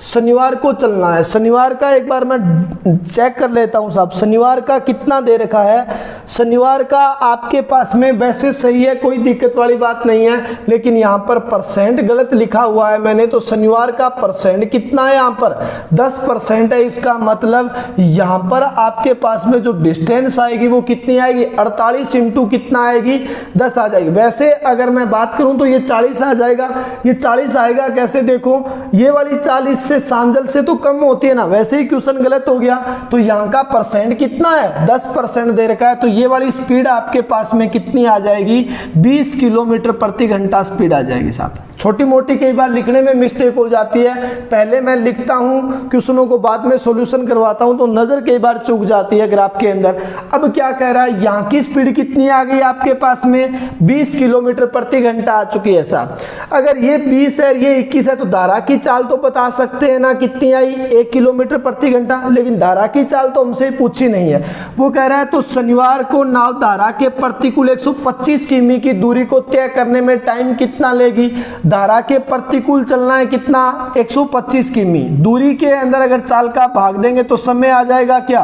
शनिवार को चलना है। शनिवार का एक बार मैं चेक कर लेता हूँ साहब, शनिवार का कितना दे रखा है। शनिवार का आपके पास में वैसे सही है, कोई दिक्कत वाली बात नहीं है, लेकिन यहाँ पर परसेंट गलत लिखा हुआ है मैंने। तो शनिवार का परसेंट कितना है, यहाँ पर 10% है। इसका मतलब यहाँ पर आपके पास में जो डिस्टेंस आएगी वो कितनी आएगी, 48 × कितना आएगी, 10 आ जाएगी। वैसे अगर मैं बात करूँ तो ये 40 आ जाएगा। ये 40 आएगा कैसे, देखो ये वाली 40 से सांजल से तो कम होती है ना, वैसे ही क्वेश्चन गलत हो गया। तो यहाँ का परसेंट कितना है, 10% दे रखा है। तो ये वाली स्पीड आपके पास में कितनी आ जाएगी, 20 किलोमीटर प्रति घंटा स्पीड आ जाएगी साहब। छोटी मोटी कई बार लिखने में मिस्टेक हो जाती है, पहले मैं लिखता हूँ क्वेश्चनों को, बाद में सॉल्यूशन करवाता हूँ, तो नजर कई बार चूक जाती है ग्राफ के अंदर। अब क्या कह रहा है, यहाँ की स्पीड कितनी आ गई आपके पास में, 20 किलोमीटर प्रति घंटा आ चुकी है साहब। अगर ये 20 है, ये 21 है, तो धारा की चाल तो बता सकते हैं ना, कितनी आई, 1 किलोमीटर प्रति घंटा। लेकिन धारा की चाल तो हमसे पूछी नहीं है। वो कह रहा है तो शनिवार को नाव धारा के प्रतिकूल 125 किमी की दूरी को तय करने में टाइम कितना लेगी। धारा के प्रतिकूल चलना है कितना, 125 किमी दूरी के अंदर अगर चाल का भाग देंगे तो समय आ जाएगा क्या,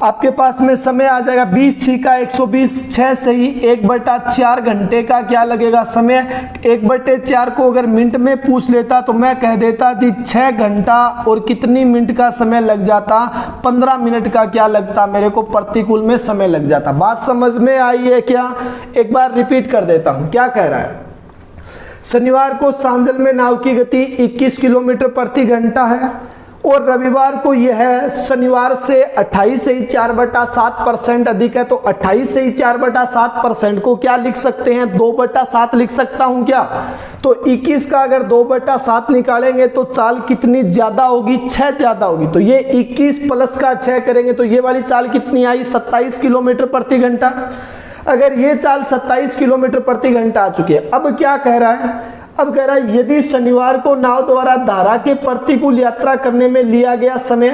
आपके पास में समय आ जाएगा 20 6 का 120, 6 से ही 1/4 घंटे का क्या लगेगा समय। 1/4 को अगर मिनट में पूछ लेता तो मैं कह देता जी 6 घंटा और कितनी मिनट का समय लग जाता, 15 मिनट का क्या लगता मेरे को प्रतिकूल में समय लग जाता। बात समझ में आई है क्या, एक बार रिपीट कर देता हूं। क्या कह रहा है, शनिवार को सांजल में नाव की गति 21 किलोमीटर प्रति घंटा है और रविवार को यह है, शनिवार से 28 से ही 4/7% अधिक है। तो 28 से ही 4/7% को क्या लिख सकते हैं, 2/7 लिख सकता हूं क्या। तो 21 का अगर 2/7 निकालेंगे तो चाल कितनी ज्यादा होगी, 6 ज्यादा होगी। तो ये 21 प्लस का 6 करेंगे तो ये वाली चाल कितनी आई, 27 किलोमीटर प्रति घंटा। अगर ये चाल 27 किलोमीटर प्रति घंटा आ चुकी है। अब क्या कह रहा है, अब कह रहा है यदि शनिवार को नाव द्वारा धारा के प्रतिकूल यात्रा करने में लिया गया समय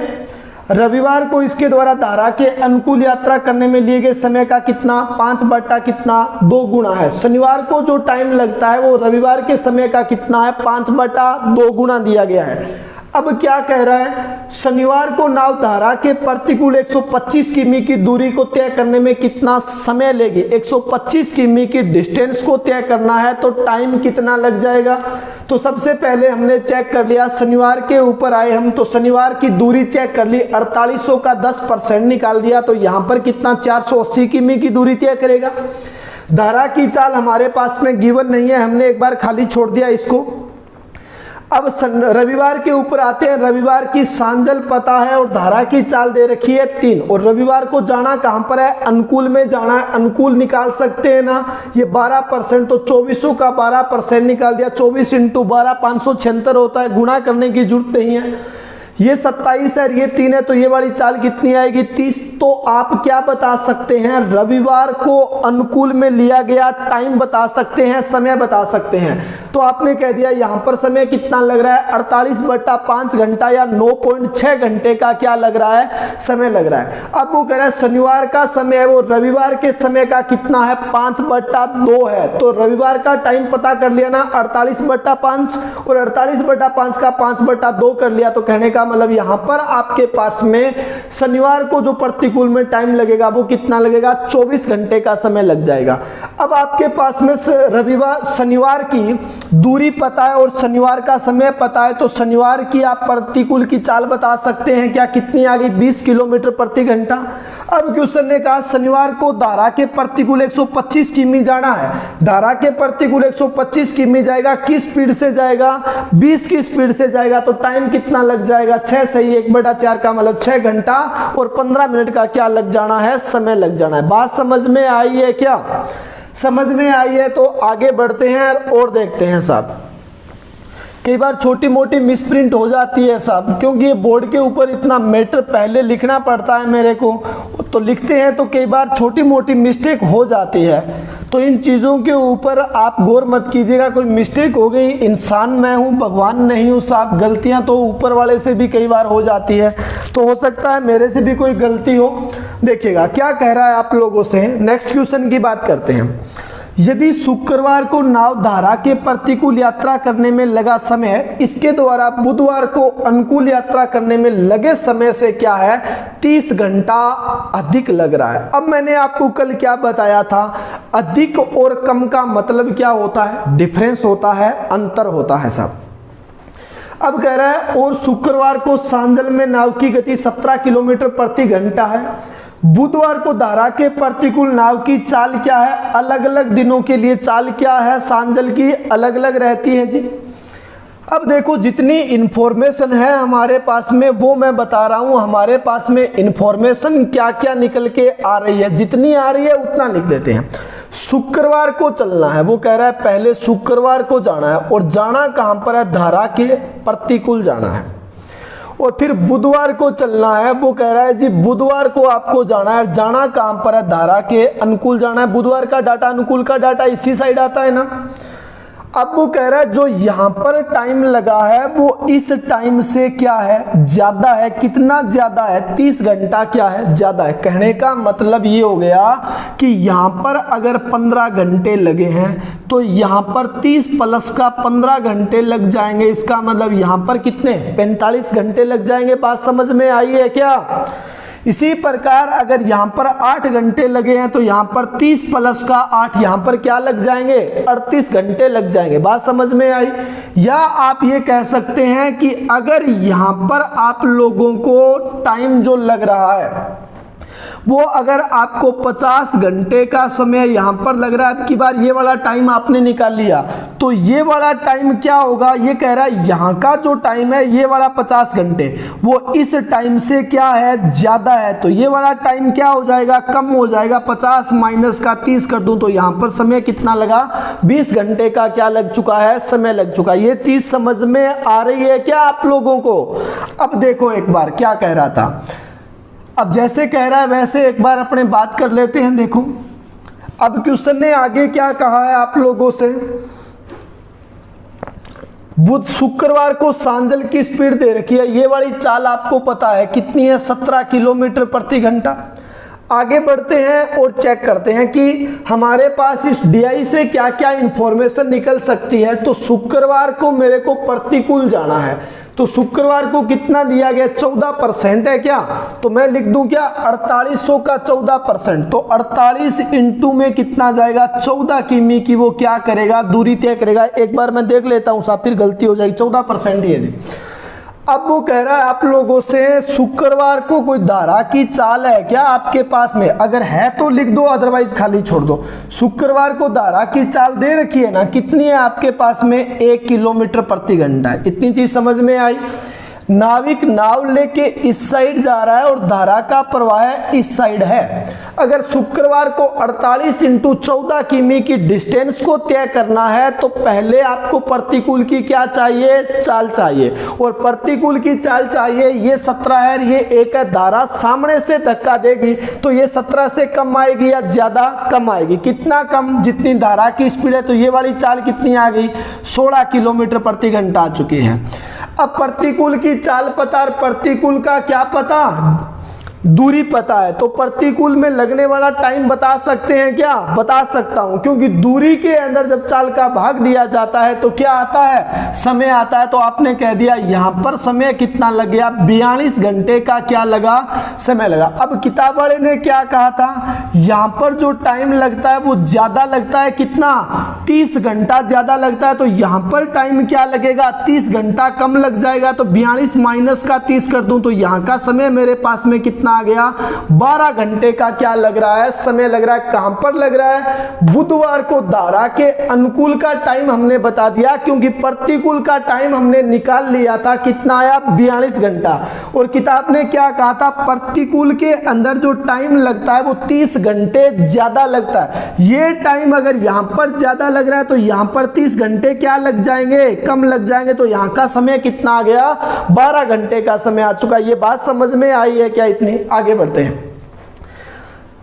रविवार को इसके द्वारा धारा के अनुकूल यात्रा करने में लिए गए समय का कितना, 5/2 गुना है। शनिवार को जो टाइम लगता है वो रविवार के समय का कितना है, 5/2 गुना दिया गया है। अब क्या कह रहा है, शनिवार को नाव धारा के प्रतिकूल 125 किमी की दूरी को तय करने में कितना समय लेगी। 125 किमी की डिस्टेंस को तय करना है तो टाइम कितना लग जाएगा। तो सबसे पहले हमने चेक कर लिया, शनिवार के ऊपर आए हम तो शनिवार की दूरी चेक कर ली, 4800 का 10% निकाल दिया तो यहाँ पर कितना 480 किमी की दूरी तय करेगा। धारा की चाल हमारे पास में गिवन नहीं है, हमने एक बार खाली छोड़ दिया इसको। अब रविवार के ऊपर आते हैं। रविवार की सांजल पता है और धारा की चाल दे रखी है 3, और रविवार को जाना कहां पर है, अनुकूल में जाना है। अनुकूल निकाल सकते हैं ना, ये 12%, तो 2400 का 12% निकाल दिया, 24 × 12 576 होता है, गुणा करने की जरूरत नहीं है। ये 27 है, ये 3 है, तो ये वाली चाल कितनी आएगी, 30। तो आप क्या बता सकते हैं, रविवार को अनुकूल में लिया गया टाइम बता सकते हैं, समय बता सकते हैं। तो आपने कह दिया यहां पर समय कितना लग रहा है, 48/5 घंटा या 9.6 घंटे का क्या लग रहा है, समय लग रहा है। अब वो कह रहा है शनिवार का समय है, वो रविवार के समय का कितना है, 5/2 है। तो रविवार का टाइम पता कर लिया ना, 48/5, और 48/5 का 5/2 कर लिया। तो कहने का मतलब यहां पर आपके पास में शनिवार को जो प्रतिकूल में टाइम लगेगा वो कितना लगेगा, 24 घंटे का समय लग जाएगा। अब आपके पास में शनिवार की दूरी पता है और शनिवार का समय पता है, तो शनिवार की आप प्रतिकूल की चाल बता सकते हैं क्या, कितनी आ गई, 20 किलोमीटर प्रति घंटा। अब क्वेश्चन ने कहा शनिवार को धारा के प्रतिकूल 125 किमी जाना है। धारा के प्रतिकूल 125 किमी जाएगा, किस स्पीड से जाएगा, 20 की स्पीड से जाएगा। तो टाइम कितना लग जाएगा, 6 सही, 1/4 का मतलब 6 घंटा और 15 मिनट का क्या लग जाना है, समय लग जाना है। बात समझ में आई है क्या, समझ में आई है? तो आगे बढ़ते हैं और देखते हैं साहब। कई बार छोटी मोटी मिसप्रिंट हो जाती है साहब, क्योंकि ये बोर्ड के ऊपर इतना मैटर पहले लिखना पड़ता है मेरे को, तो लिखते हैं तो कई बार छोटी मोटी मिस्टेक हो जाती है। तो इन चीज़ों के ऊपर आप गौर मत कीजिएगा, कोई मिस्टेक हो गई, इंसान मैं हूँ, भगवान नहीं हूँ साहब। गलतियाँ तो ऊपर वाले से भी कई बार हो जाती है, तो हो सकता है मेरे से भी कोई गलती हो। देखिएगा क्या कह रहा है आप लोगों से। नेक्स्ट क्वेश्चन की बात करते हैं। यदि शुक्रवार को नाव धारा के प्रतिकूल यात्रा करने में लगा समय इसके द्वारा बुधवार को अनुकूल यात्रा करने में लगे समय से क्या है, 30 घंटा अधिक लग रहा है। अब मैंने आपको कल क्या बताया था, अधिक और कम का मतलब क्या होता है, डिफरेंस होता है, अंतर होता है साहब। अब कह रहा है और शुक्रवार को सांजल में नाव की गति 17 किलोमीटर प्रति घंटा है। बुधवार को धारा के प्रतिकूल नाव की चाल क्या है, अलग अलग दिनों के लिए चाल क्या है, सांजल की अलग अलग रहती है जी। अब देखो जितनी इंफॉर्मेशन है हमारे पास में वो मैं बता रहा हूं, हमारे पास में इंफॉर्मेशन क्या क्या निकल के आ रही है, जितनी आ रही है उतना लिख लेते हैं। शुक्रवार को चलना है, वो कह रहा है पहले शुक्रवार को जाना है, और जाना कहां पर है, धारा के प्रतिकूल जाना है। और फिर बुधवार को चलना है, वो कह रहा है जी बुधवार को आपको जाना है, जाना कहां पर है, धारा के अनुकूल जाना है। बुधवार का डाटा अनुकूल का डाटा इसी साइड आता है ना। अब वो कह रहा है जो यहां पर टाइम लगा है वो इस टाइम से क्या है, ज्यादा है। कितना ज्यादा है, 30 घंटा क्या है, ज्यादा है। कहने का मतलब ये हो गया कि यहां पर अगर 15 घंटे लगे हैं तो यहां पर 30 प्लस का 15 घंटे लग जाएंगे। इसका मतलब यहां पर कितने, 45 घंटे लग जाएंगे। बात समझ में आई है क्या? इसी प्रकार अगर यहां पर 8 घंटे लगे हैं तो यहां पर 30 प्लस का 8 यहां पर क्या लग जाएंगे, 38 घंटे लग जाएंगे। बात समझ में आई? या आप ये कह सकते हैं कि अगर यहां पर आप लोगों को टाइम जो लग रहा है वो अगर आपको 50 घंटे का समय यहां पर लग रहा है, अब की बार ये वाला टाइम आपने निकाल लिया, तो ये वाला टाइम क्या होगा, ये कह रहा है यहां का जो टाइम है ये वाला 50 घंटे वो इस टाइम से क्या है, ज्यादा है। तो ये वाला टाइम क्या हो जाएगा, कम हो जाएगा। 50 माइनस का 30 कर दूं तो यहां पर समय कितना लगा, 20 घंटे का क्या लग चुका है, समय लग चुका है। ये चीज समझ में आ रही है क्या आप लोगों को? अब देखो एक बार क्या कह रहा था, अब जैसे कह रहा है वैसे एक बार अपने बात कर लेते हैं। देखो अब क्वेश्चन ने आगे क्या कहा है आप लोगों से, बुध शुक्रवार को सांजल की स्पीड दे रखी है, ये वाली चाल आपको पता है कितनी है, 17 किलोमीटर प्रति घंटा। आगे बढ़ते हैं और चेक करते हैं कि हमारे पास इस DI से क्या क्या इंफॉर्मेशन निकल सकती है। तो शुक्रवार को मेरे को प्रतिकूल जाना है, तो शुक्रवार को कितना दिया गया, 14% है क्या, तो मैं लिख दूं क्या, 4800 का 14%। तो 48 इंटू में कितना जाएगा, 14 किमी की वो क्या करेगा, दूरी तय करेगा। एक बार मैं देख लेता हूं साहब, फिर गलती हो जाएगी, 14% ही है जी। अब वो कह रहा है आप लोगों से शुक्रवार को कोई धारा की चाल है क्या आपके पास में, अगर है तो लिख दो, अदरवाइज खाली छोड़ दो। शुक्रवार को धारा की चाल दे रखी है ना, कितनी है आपके पास में, 1 किलोमीटर प्रति घंटा है। इतनी चीज समझ में आई। नाविक नाव लेके इस साइड जा रहा है और धारा का प्रवाह इस साइड है। अगर शुक्रवार को 48 × 14 किमी की डिस्टेंस को तय करना है तो पहले आपको प्रतिकूल की क्या चाहिए, चाल चाहिए, और प्रतिकूल की चाल चाहिए। ये 17 है, ये 1 है, धारा सामने से धक्का देगी तो ये 17 से कम आएगी या ज्यादा, कम आएगी। कितना कम, जितनी धारा की स्पीड है। तो ये वाली चाल कितनी आ गई, 16 किलोमीटर प्रति घंटा आ चुकी है। अब प्रतिकूल की चाल पता, प्रतिकूल का क्या पता, दूरी पता है। तो प्रतिकूल में लगने वाला टाइम बता सकते हैं क्या, बता सकता हूं, क्योंकि दूरी के अंदर जब चाल का भाग दिया जाता है तो क्या आता है, समय आता है। तो आपने कह दिया यहां पर समय कितना लग गया, 42 घंटे का क्या लगा, समय लगा। अब किताब वाले ने क्या कहा था, यहां पर जो टाइम लगता है वो ज्यादा लगता है, कितना, 30 घंटा ज्यादा लगता है। तो यहां पर टाइम क्या लगेगा, 30 घंटा कम लग जाएगा। तो 42 माइनस का 30 कर दूं तो यहां का समय मेरे पास में कितना आ गया, 12 घंटे का क्या लग रहा है, समय लग रहा है। कहां पर लग रहा है, बुधवार को धारा के अनुकूल का टाइम हमने बता दिया, क्योंकि प्रतिकूल का टाइम हमने निकाल लिया था, कितना आया, 42 घंटा। और किताब ने क्या कहा था, प्रतिकूल के अंदर जो टाइम लगता है वो 30 घंटे ज्यादा लगता है। ये टाइम अगर यहां पर ज्यादा लग रहा है तो यहां पर 30 घंटे क्या लग जाएंगे, कम लग जाएंगे। तो यहां का समय कितना आ गया, 12 घंटे का समय आ चुका। ये बात समझ में आई है क्या इतनी, आगे बढ़ते हैं।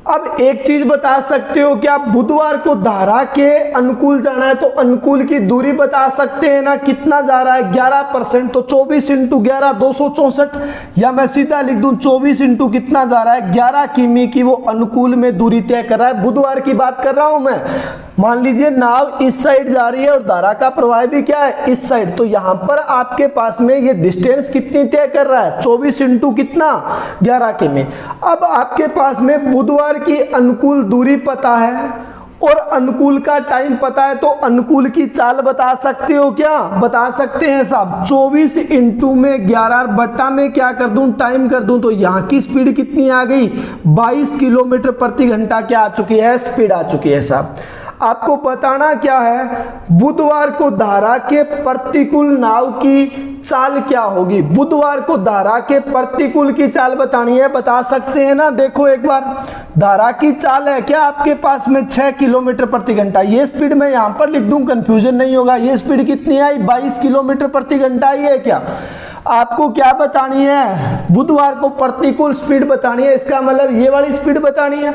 अब एक चीज बता सकते हो क्या, बुधवार को धारा के अनुकूल जाना है तो अनुकूल की दूरी बता सकते हैं ना, कितना जा रहा है, 11%। तो 24 × 11 264, या मैं सीधा लिख दूं 24 × कितना जा रहा है, 11 किमी की वो अनुकूल में दूरी तय कर रहा है। बुधवार की बात कर रहा हूं मैं। मान लीजिए नाव इस साइड जा रही है और धारा का प्रवाह भी क्या है, इस साइड। तो यहां पर आपके पास में ये डिस्टेंस कितनी तय कर रहा है, 24 × कितना, 11 किमी। अब आपके पास में बुधवार की अनुकूल दूरी पता है और अनुकूल का टाइम पता है, तो अनुकूल की चाल बता सकते हो क्या, बता सकते हैं साहब। 24 × में 11 बट्टा में क्या कर दूं, टाइम कर दूं। तो यहाँ की स्पीड कितनी आ गई, 22 किलोमीटर प्रति घंटा क्या आ चुकी है, स्पीड आ चुकी है साहब। आपको बताना क्या है, बुधवार को धारा के प्रतिकूल नाव की चाल क्या होगी। बुधवार को धारा के प्रतिकूल की चाल बतानी है, बता सकते हैं ना। देखो एक बार, धारा की चाल है क्या आपके पास में, 6 किलोमीटर प्रति घंटा। ये स्पीड मैं यहां पर लिख दूं, कंफ्यूजन नहीं होगा। ये स्पीड कितनी आई, 22 किलोमीटर प्रति घंटा आई है क्या। आपको क्या बतानी है, बुधवार को प्रतिकूल स्पीड बतानी है। इसका मतलब ये वाली स्पीड बतानी है।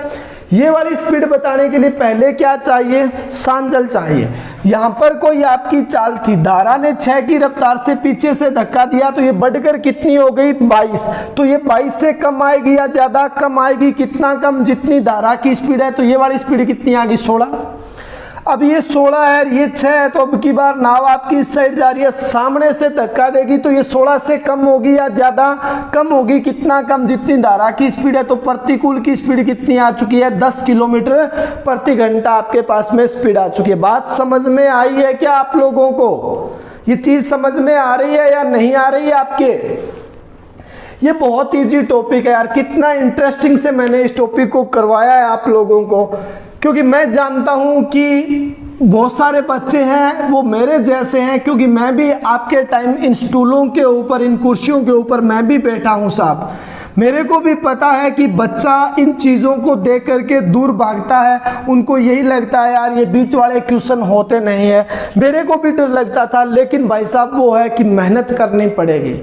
ये वाली स्पीड बताने के लिए पहले क्या चाहिए, सांजल चाहिए। यहां पर कोई आपकी चाल थी, धारा ने 6 की रफ्तार से पीछे से धक्का दिया तो ये बढ़कर कितनी हो गई, 22। तो ये 22 से कम आएगी या ज्यादा, कम आएगी। कितना कम, जितनी धारा की स्पीड है। तो ये वाली स्पीड कितनी आ गई, 16। अब ये 16 है, ये 6 है, तो अब की बार नाव आपकी इस साइड जा रही है, सामने से धक्का देगी तो ये 16 से कम होगी या ज्यादा, कम होगी। कितना कम, जितनी धारा की स्पीड है। तो प्रतिकूल की स्पीड कितनी आ चुकी है, 10 किलोमीटर प्रति घंटा आपके पास में स्पीड आ चुकी है। बात समझ में आई है क्या आप लोगों को, ये चीज समझ में आ रही है या नहीं आ रही है आपके। ये बहुत इजी टॉपिक है यार, कितना इंटरेस्टिंग से मैंने इस टॉपिक को करवाया है आप लोगों को, क्योंकि मैं जानता हूं कि बहुत सारे बच्चे हैं वो मेरे जैसे हैं, क्योंकि मैं भी आपके टाइम इन स्टूलों के ऊपर, इन कुर्सियों के ऊपर मैं भी बैठा हूं साहब। मेरे को भी पता है कि बच्चा इन चीज़ों को देख करके दूर भागता है, उनको यही लगता है यार ये बीच वाले क्वेश्चन होते नहीं है। मेरे को भी डर लगता था, लेकिन भाई साहब वो है कि मेहनत करनी पड़ेगी,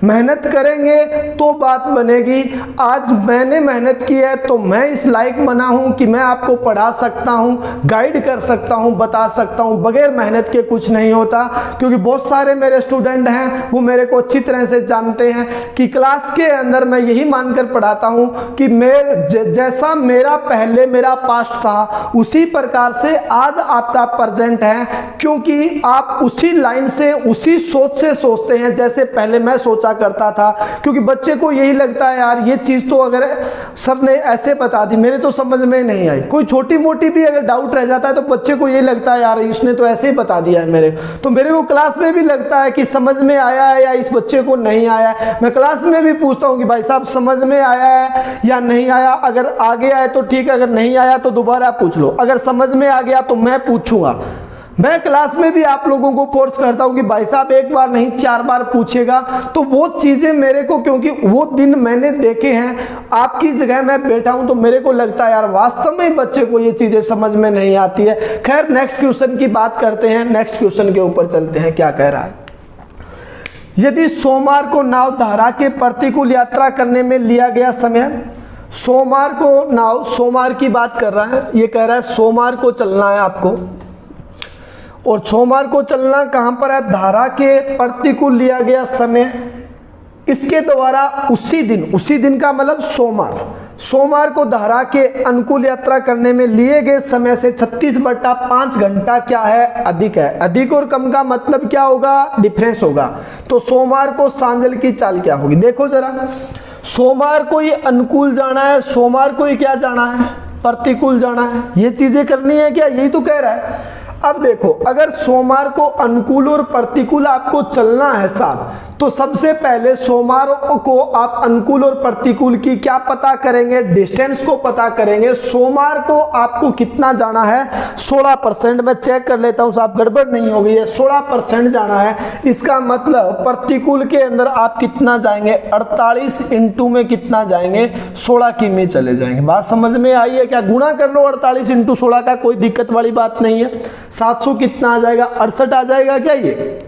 मेहनत करेंगे तो बात बनेगी। आज मैंने मेहनत की है तो मैं इस लायक बना हूँ कि मैं आपको पढ़ा सकता हूँ, गाइड कर सकता हूँ, बता सकता हूँ। बगैर मेहनत के कुछ नहीं होता, क्योंकि बहुत सारे मेरे स्टूडेंट हैं वो मेरे को अच्छी तरह से जानते हैं कि क्लास के अंदर मैं यही मानकर पढ़ाता हूं कि जैसा मेरा पहले मेरा पास्ट था उसी प्रकार से आज आपका प्रेजेंट है, क्योंकि आप उसी लाइन से उसी सोच से सोचते हैं जैसे पहले मैं सोचा करता था। क्योंकि बच्चे को यही लगता है यार ये चीज तो अगर सर ने ऐसे बता दी मेरे तो समझ में नहीं आई, कोई छोटी मोटी भी अगर डाउट रह जाता है तो बच्चे को यही लगता है यार इसने तो ऐसे ही बता दिया है मेरे, तो मेरे को क्लास में भी लगता है कि समझ में आया है या इस बच्चे को नहीं आया है। मैं क्लास में भी पूछता हूं कि भाई साहब समझ में आया है या नहीं आया, अगर आ गया है तो ठीक है, अगर नहीं आया तो दोबारा पूछ लो, अगर समझ में आ गया तो मैं पूछूंगा। मैं क्लास में भी आप लोगों को फोर्स करता हूं कि भाई साहब एक बार नहीं 4 बार पूछेगा, तो वो चीजें मेरे को, क्योंकि वो दिन मैंने देखे हैं, आपकी जगह मैं बैठा हूं तो मेरे को लगता है यार वास्तव में बच्चे को ये चीजें समझ में नहीं आती है। खैर नेक्स्ट क्वेश्चन की बात करते हैं, नेक्स्ट क्वेश्चन के ऊपर चलते हैं। क्या कह रहा है, यदि सोमवार को नाव धारा के प्रतिकूल यात्रा करने में लिया गया समय, सोमवार को नाव, सोमवार की बात कर रहा है, ये कह रहा है सोमवार को चलना है आपको, और सोमवार को चलना कहां पर है, धारा के प्रतिकूल लिया गया समय, इसके द्वारा उसी दिन का मतलब सोमवार को धारा के अनुकूल यात्रा करने में लिए गए समय से 36/5 घंटा क्या है, अधिक है। अधिक और कम का मतलब क्या होगा, डिफरेंस होगा। तो सोमवार को सांजल की चाल क्या होगी, देखो जरा, सोमवार को ये अनुकूल जाना है, सोमवार को ये क्या जाना है, प्रतिकूल जाना है, ये चीजें करनी है क्या, यही तो कह रहा है। अब देखो अगर सोमवार को अनुकूल और प्रतिकूल आपको चलना है साहब, तो सबसे पहले सोमवार को आप अनुकूल और प्रतिकूल की क्या पता करेंगे, डिस्टेंस को पता करेंगे। सोमवार को आपको कितना जाना है, 16%, मैं चेक कर लेता हूं साहब गड़बड़ नहीं हो गई है, 16% जाना है। इसका मतलब प्रतिकूल के अंदर आप कितना जाएंगे, 48 इंटू में कितना जाएंगे, 16 किमी चले जाएंगे। बात समझ में आई है क्या, गुणा कर लो 48 इंटू 16 का, कोई दिक्कत वाली बात नहीं है। 700 कितना आ जाएगा, 68 आ जाएगा क्या ये।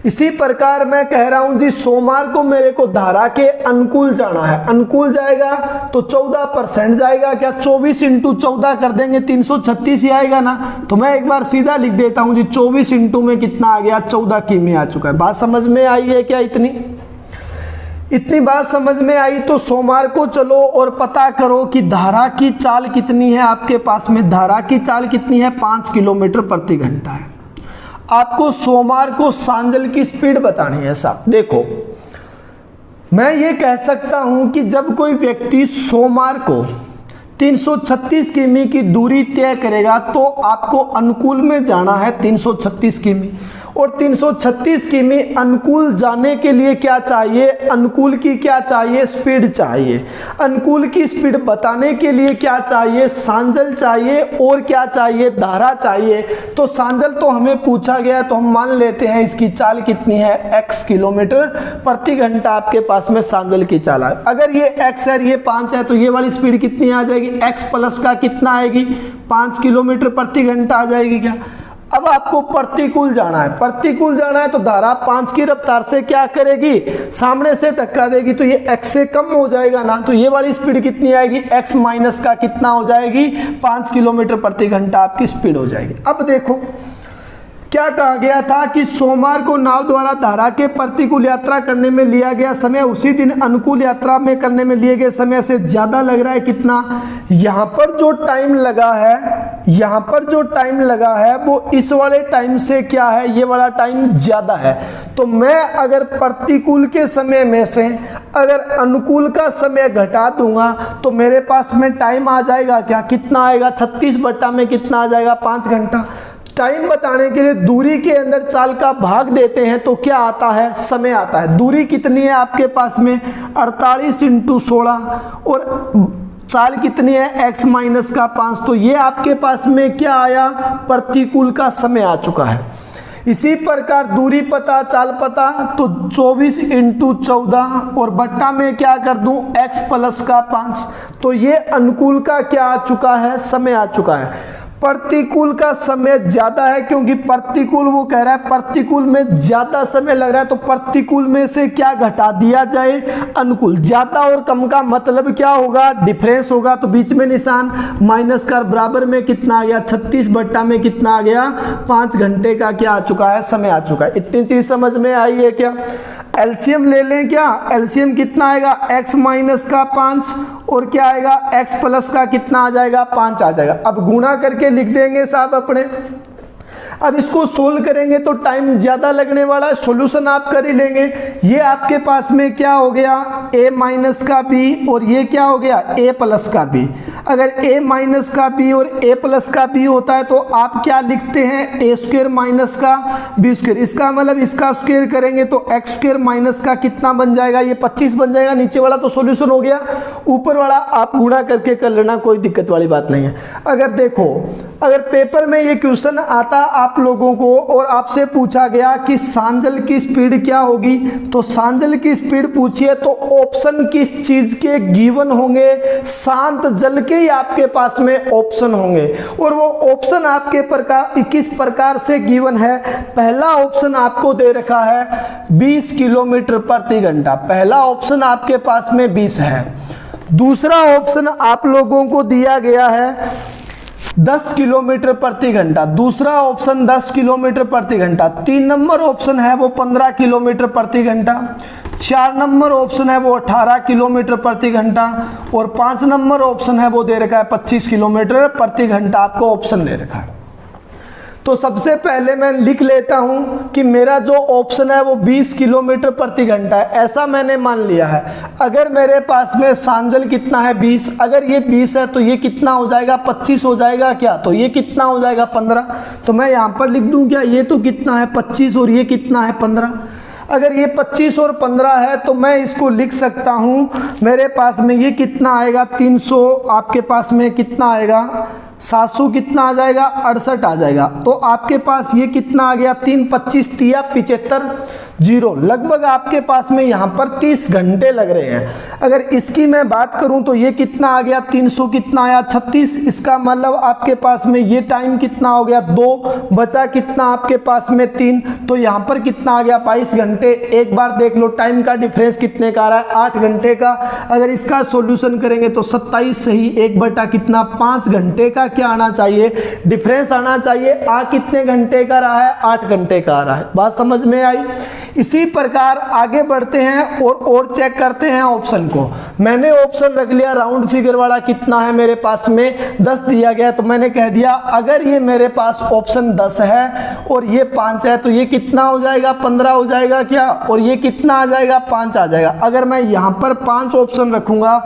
इसी प्रकार मैं कह रहा हूं जी सोमवार को मेरे को धारा के अनुकूल जाना है, अनुकूल जाएगा तो 14% जाएगा क्या, 24 इंटू 14 कर देंगे 336 ही आएगा ना। तो मैं एक बार सीधा लिख देता हूं जी 24 इंटू में कितना आ गया, 14 किमी आ चुका है। बात समझ में आई है क्या, इतनी बात समझ में आई। तो सोमवार को चलो और पता करो कि धारा की चाल कितनी है आपके पास में, धारा की चाल कितनी है, 5 किलोमीटर प्रति घंटा है। आपको सोमवार को सांजल की स्पीड बतानी है साहब। देखो मैं ये कह सकता हूं कि जब कोई व्यक्ति सोमवार को 336 किमी की दूरी तय करेगा तो आपको अनुकूल में जाना है 336 किमी, और 336 किमी अनुकूल जाने के लिए क्या चाहिए, अनुकूल की क्या चाहिए, स्पीड चाहिए। अनुकूल की स्पीड बताने के लिए क्या चाहिए, सांजल चाहिए, और क्या चाहिए, धारा चाहिए। तो सांजल तो हमें पूछा गया तो हम मान लेते हैं इसकी चाल कितनी है, x किलोमीटर प्रति घंटा आपके पास में सांजल की चाल है। अगर ये x है ये 5 है तो ये वाली स्पीड कितनी आ जाएगी, x प्लस का कितना आएगी, 5 किलोमीटर प्रति घंटा आ जाएगी क्या। अब आपको प्रतिकूल जाना है, प्रतिकूल जाना है तो धारा 5 की रफ्तार से क्या करेगी, सामने से धक्का देगी, तो ये x से कम हो जाएगा ना। तो ये वाली स्पीड कितनी आएगी, x माइनस का कितना हो जाएगी, 5 किलोमीटर प्रति घंटा आपकी स्पीड हो जाएगी। अब देखो क्या कहा गया था कि सोमवार को नाव द्वारा धारा के प्रतिकूल यात्रा करने में लिया गया समय उसी दिन अनुकूल यात्रा में करने में लिए गए समय से ज्यादा लग रहा है। कितना, यहाँ पर जो टाइम लगा है, यहाँ पर जो टाइम लगा है वो इस वाले टाइम से क्या है, ये वाला टाइम ज्यादा है। तो मैं अगर प्रतिकूल के समय में से अगर अनुकूल का समय घटा दूंगा तो मेरे पास में टाइम आ जाएगा क्या, कितना आएगा, 36 बट्टा में कितना आ जाएगा, 5 घंटा। टाइम बताने के लिए दूरी के अंदर चाल का भाग देते हैं तो क्या आता है, समय आता है। दूरी कितनी है आपके पास में, 48 इंटू 16, और चाल कितनी है, x माइनस का 5। तो ये आपके पास में क्या आया, प्रतिकूल का समय आ चुका है। इसी प्रकार दूरी पता, चाल पता, तो 24 इंटू 14 और बट्टा में क्या कर दूं, x प्लस का 5। तो ये अनुकूल का क्या आ चुका है, समय आ चुका है। प्रतिकूल का समय ज्यादा है क्योंकि प्रतिकूल वो कह रहा है प्रतिकूल में ज्यादा समय लग रहा है, तो प्रतिकूल में से क्या घटा दिया जाए, अनुकूल। ज्यादा और कम का मतलब क्या होगा, डिफरेंस होगा। तो बीच में निशान माइनस कर, बराबर में कितना आ गया, 36 बट्टा में कितना आ गया, 5 घंटे का क्या आ चुका है, समय आ चुका है। इतनी चीज समझ में आई है क्या। एलसीएम ले लें क्या, एलसीएम कितना आएगा, x माइनस का 5 और क्या आएगा x प्लस का कितना आ जाएगा 5 आ जाएगा। अब गुणा करके लिख देंगे साहब अपने। अब इसको सोल्व करेंगे तो टाइम ज़्यादा लगने वाला है, सॉल्यूशन आप कर ही लेंगे। ये आपके पास में क्या हो गया a माइनस का b और ये क्या हो गया a प्लस का b। अगर a माइनस का b और a प्लस का b होता है तो आप क्या लिखते हैं a स्क्वायर माइनस का b स्क्वायर। इसका मतलब इसका स्क्वायर करेंगे तो x स्क्वायर माइनस का कितना बन जाएगा, ये 25 बन जाएगा। नीचे वाला तो सॉल्यूशन हो गया, ऊपर वाला आप गुणा करके कर लेना, कोई दिक्कत वाली बात नहीं है। अगर देखो, अगर पेपर में ये क्वेश्चन आता आप लोगों को और आपसे पूछा गया कि सांजल की स्पीड क्या होगी, तो सांजल की स्पीड पूछिए तो ऑप्शन किस चीज के गिवन होंगे, शांत जल के ही आपके पास में ऑप्शन होंगे। और वो ऑप्शन आपके प्रकार किस प्रकार से गिवन है, पहला ऑप्शन आपको दे रखा है 20 किलोमीटर प्रति घंटा, पहला ऑप्शन आपके पास में 20 है। दूसरा ऑप्शन आप लोगों को दिया गया है 10 किलोमीटर प्रति घंटा, दूसरा ऑप्शन 10 किलोमीटर प्रति घंटा। 3 नंबर ऑप्शन है वो 15 किलोमीटर प्रति घंटा, 4 नंबर ऑप्शन है वो 18 किलोमीटर प्रति घंटा और 5 नंबर ऑप्शन है वो दे रखा है 25 किलोमीटर प्रति घंटा, आपको ऑप्शन दे रखा है। तो सबसे पहले मैं लिख लेता हूं कि मेरा जो ऑप्शन है वो 20 किलोमीटर प्रति घंटा है, ऐसा मैंने मान लिया है। अगर मेरे पास में सांजल कितना है 20, अगर ये 20 है तो ये कितना हो जाएगा 25 हो जाएगा क्या, तो ये कितना हो जाएगा 15। तो मैं यहाँ पर लिख दूं क्या, ये तो कितना है 25 और ये कितना है 15। अगर ये 25 और 15 है तो मैं इसको लिख सकता हूँ, मेरे पास में ये कितना आएगा 300, आपके पास में कितना आएगा 700, कितना आ जाएगा 68 आ जाएगा। तो आपके पास ये कितना आ गया 3 25 तिया 75 जीरो, लगभग आपके पास में यहाँ पर 30 घंटे लग रहे हैं। अगर इसकी मैं बात करूँ तो ये कितना आ गया 300 कितना आया 36, इसका मतलब आपके पास में ये टाइम कितना हो गया 2, बचा कितना आपके पास में 3, तो यहाँ पर कितना आ गया 22 घंटे। एक बार देख लो टाइम का डिफरेंस कितने का आ रहा है 8 घंटे का। अगर इसका सॉल्यूशन करेंगे तो 27 सही 1 बटा कितना 5 घंटे का क्या आना चाहिए, डिफरेंस आना चाहिए। आ कितने घंटे का रहा है 8 घंटे का आ रहा है, बात समझ में आई। इसी प्रकार आगे बढ़ते हैं और चेक करते हैं ऑप्शन को। मैंने ऑप्शन रख लिया राउंड फिगर वाला, कितना है मेरे पास में 10 दिया गया, तो मैंने कह दिया अगर ये मेरे पास ऑप्शन 10 है और ये 5 है तो ये कितना हो जाएगा 15 हो जाएगा क्या, और ये कितना आ जाएगा 5 आ जाएगा। अगर मैं यहाँ पर 5 ऑप्शन रखूंगा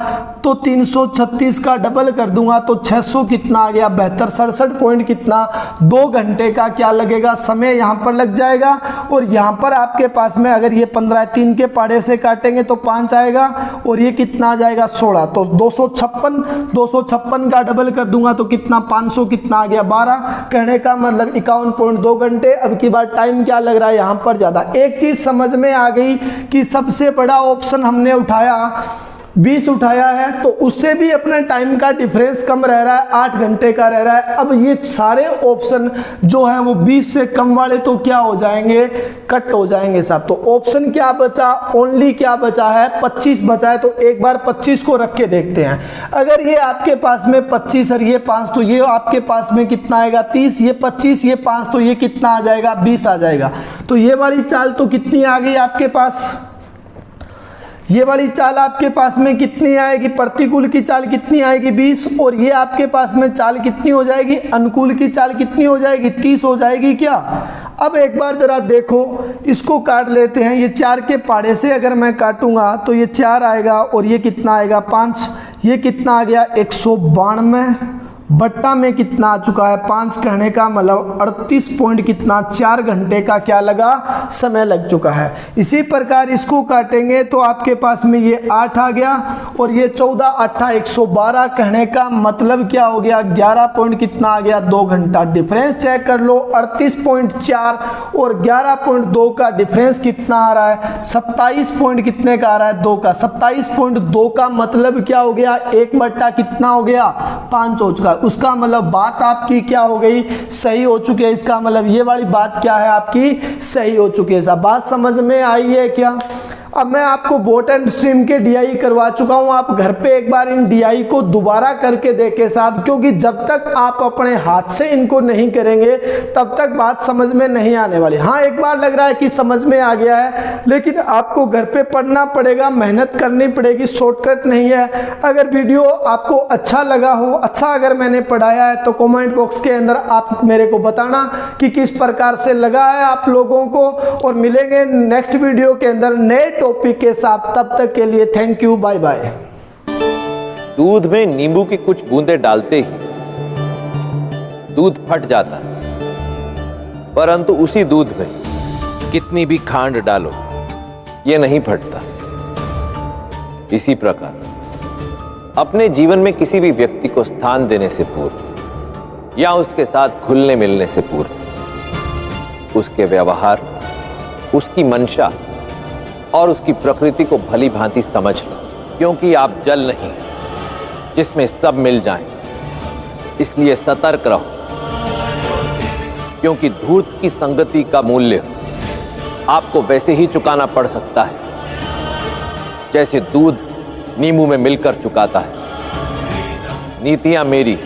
तो 336 का डबल कर दूंगा तो 600 कितना आ गया 72, 67 पॉइंट कितना 2 घंटे का क्या लगेगा समय यहाँ पर लग जाएगा। और यहाँ पर आपके पास में अगर ये 15 3 के पाड़े से काटेंगे तो 5 आएगा और ये कितना आ जाएगा 16, तो 256 का डबल कर दूंगा तो कितना 500 कितना आ गया 12, कहने का मतलब 51.2 घंटे। अब की बार टाइम क्या लग रहा है यहाँ पर ज़्यादा। एक चीज़ समझ में आ गई कि सबसे बड़ा ऑप्शन हमने उठाया 20 उठाया है तो उससे भी अपना टाइम का डिफरेंस कम रह रहा है 8 घंटे का रह रहा है। अब ये सारे ऑप्शन जो है वो 20 से कम वाले तो क्या हो जाएंगे कट हो जाएंगे साहब। तो ऑप्शन क्या बचा ओनली क्या बचा है 25 बचा है। तो एक बार 25 को रख के देखते हैं। अगर ये आपके पास में 25 और ये 5 तो ये आपके पास में कितना आएगा 30, ये 25 ये 5 तो ये कितना आ जाएगा 20 आ जाएगा। तो ये वाली चाल तो कितनी आ गई आपके पास, ये वाली चाल आपके पास में कितनी आएगी प्रतिकूल की चाल कितनी आएगी 20, और ये आपके पास में चाल कितनी हो जाएगी अनुकूल की चाल कितनी हो जाएगी 30 हो जाएगी क्या। अब एक बार जरा देखो इसको काट लेते हैं। ये 4 के पाड़े से अगर मैं काटूंगा तो ये 4 आएगा और ये कितना आएगा 5, ये कितना आ गया 192 बट्टा में कितना आ चुका है 5, कहने का मतलब 38 पॉइंट कितना 4 घंटे का क्या लगा समय लग चुका है। इसी प्रकार इसको काटेंगे तो आपके पास में ये 8 आ गया और ये 14 8 112, कहने का मतलब क्या हो गया 11 पॉइंट कितना आ गया 2 घंटा। डिफरेंस चेक कर लो 38.4 और 11.2 का डिफरेंस कितना आ रहा है 27 पॉइंट कितने का आ रहा है 2 का। 27.2 का मतलब क्या हो गया 1 बट्टा कितना हो गया 5 हो चुका। उसका मतलब बात आपकी क्या हो गई सही हो चुकी है। इसका मतलब ये वाली बात क्या है आपकी सही हो चुकी है। सब बात समझ में आई है क्या। अब मैं आपको बोट एंड स्ट्रीम के DI करवा चुका हूं, आप घर पे एक बार इन DI को दोबारा करके देखें साहब, क्योंकि जब तक आप अपने हाथ से इनको नहीं करेंगे तब तक बात समझ में नहीं आने वाली। हाँ, एक बार लग रहा है कि समझ में आ गया है, लेकिन आपको घर पे पढ़ना पड़ेगा, मेहनत करनी पड़ेगी, शॉर्टकट नहीं है। अगर वीडियो आपको अच्छा लगा हो, अच्छा अगर मैंने पढ़ाया है, तो कमेंट बॉक्स के अंदर आप मेरे को बताना कि किस प्रकार से लगा है आप लोगों को, और मिलेंगे नेक्स्ट वीडियो के अंदर नए टॉपिक के साथ। तब तक के लिए थैंक यू, बाय बाय। दूध में नींबू की कुछ बूंदें डालते ही दूध फट जाता है, परंतु उसी दूध में कितनी भी खांड डालो यह नहीं फटता। इसी प्रकार अपने जीवन में किसी भी व्यक्ति को स्थान देने से पूर्व या उसके साथ घुलने मिलने से पूर्व उसके व्यवहार, उसकी मंशा और उसकी प्रकृति को भली भांति समझ लो, क्योंकि आप जल नहीं जिसमें सब मिल जाएं। इसलिए सतर्क रहो, क्योंकि धूर्त की संगति का मूल्य आपको वैसे ही चुकाना पड़ सकता है जैसे दूध नींबू में मिलकर चुकाता है। नीतियां मेरी,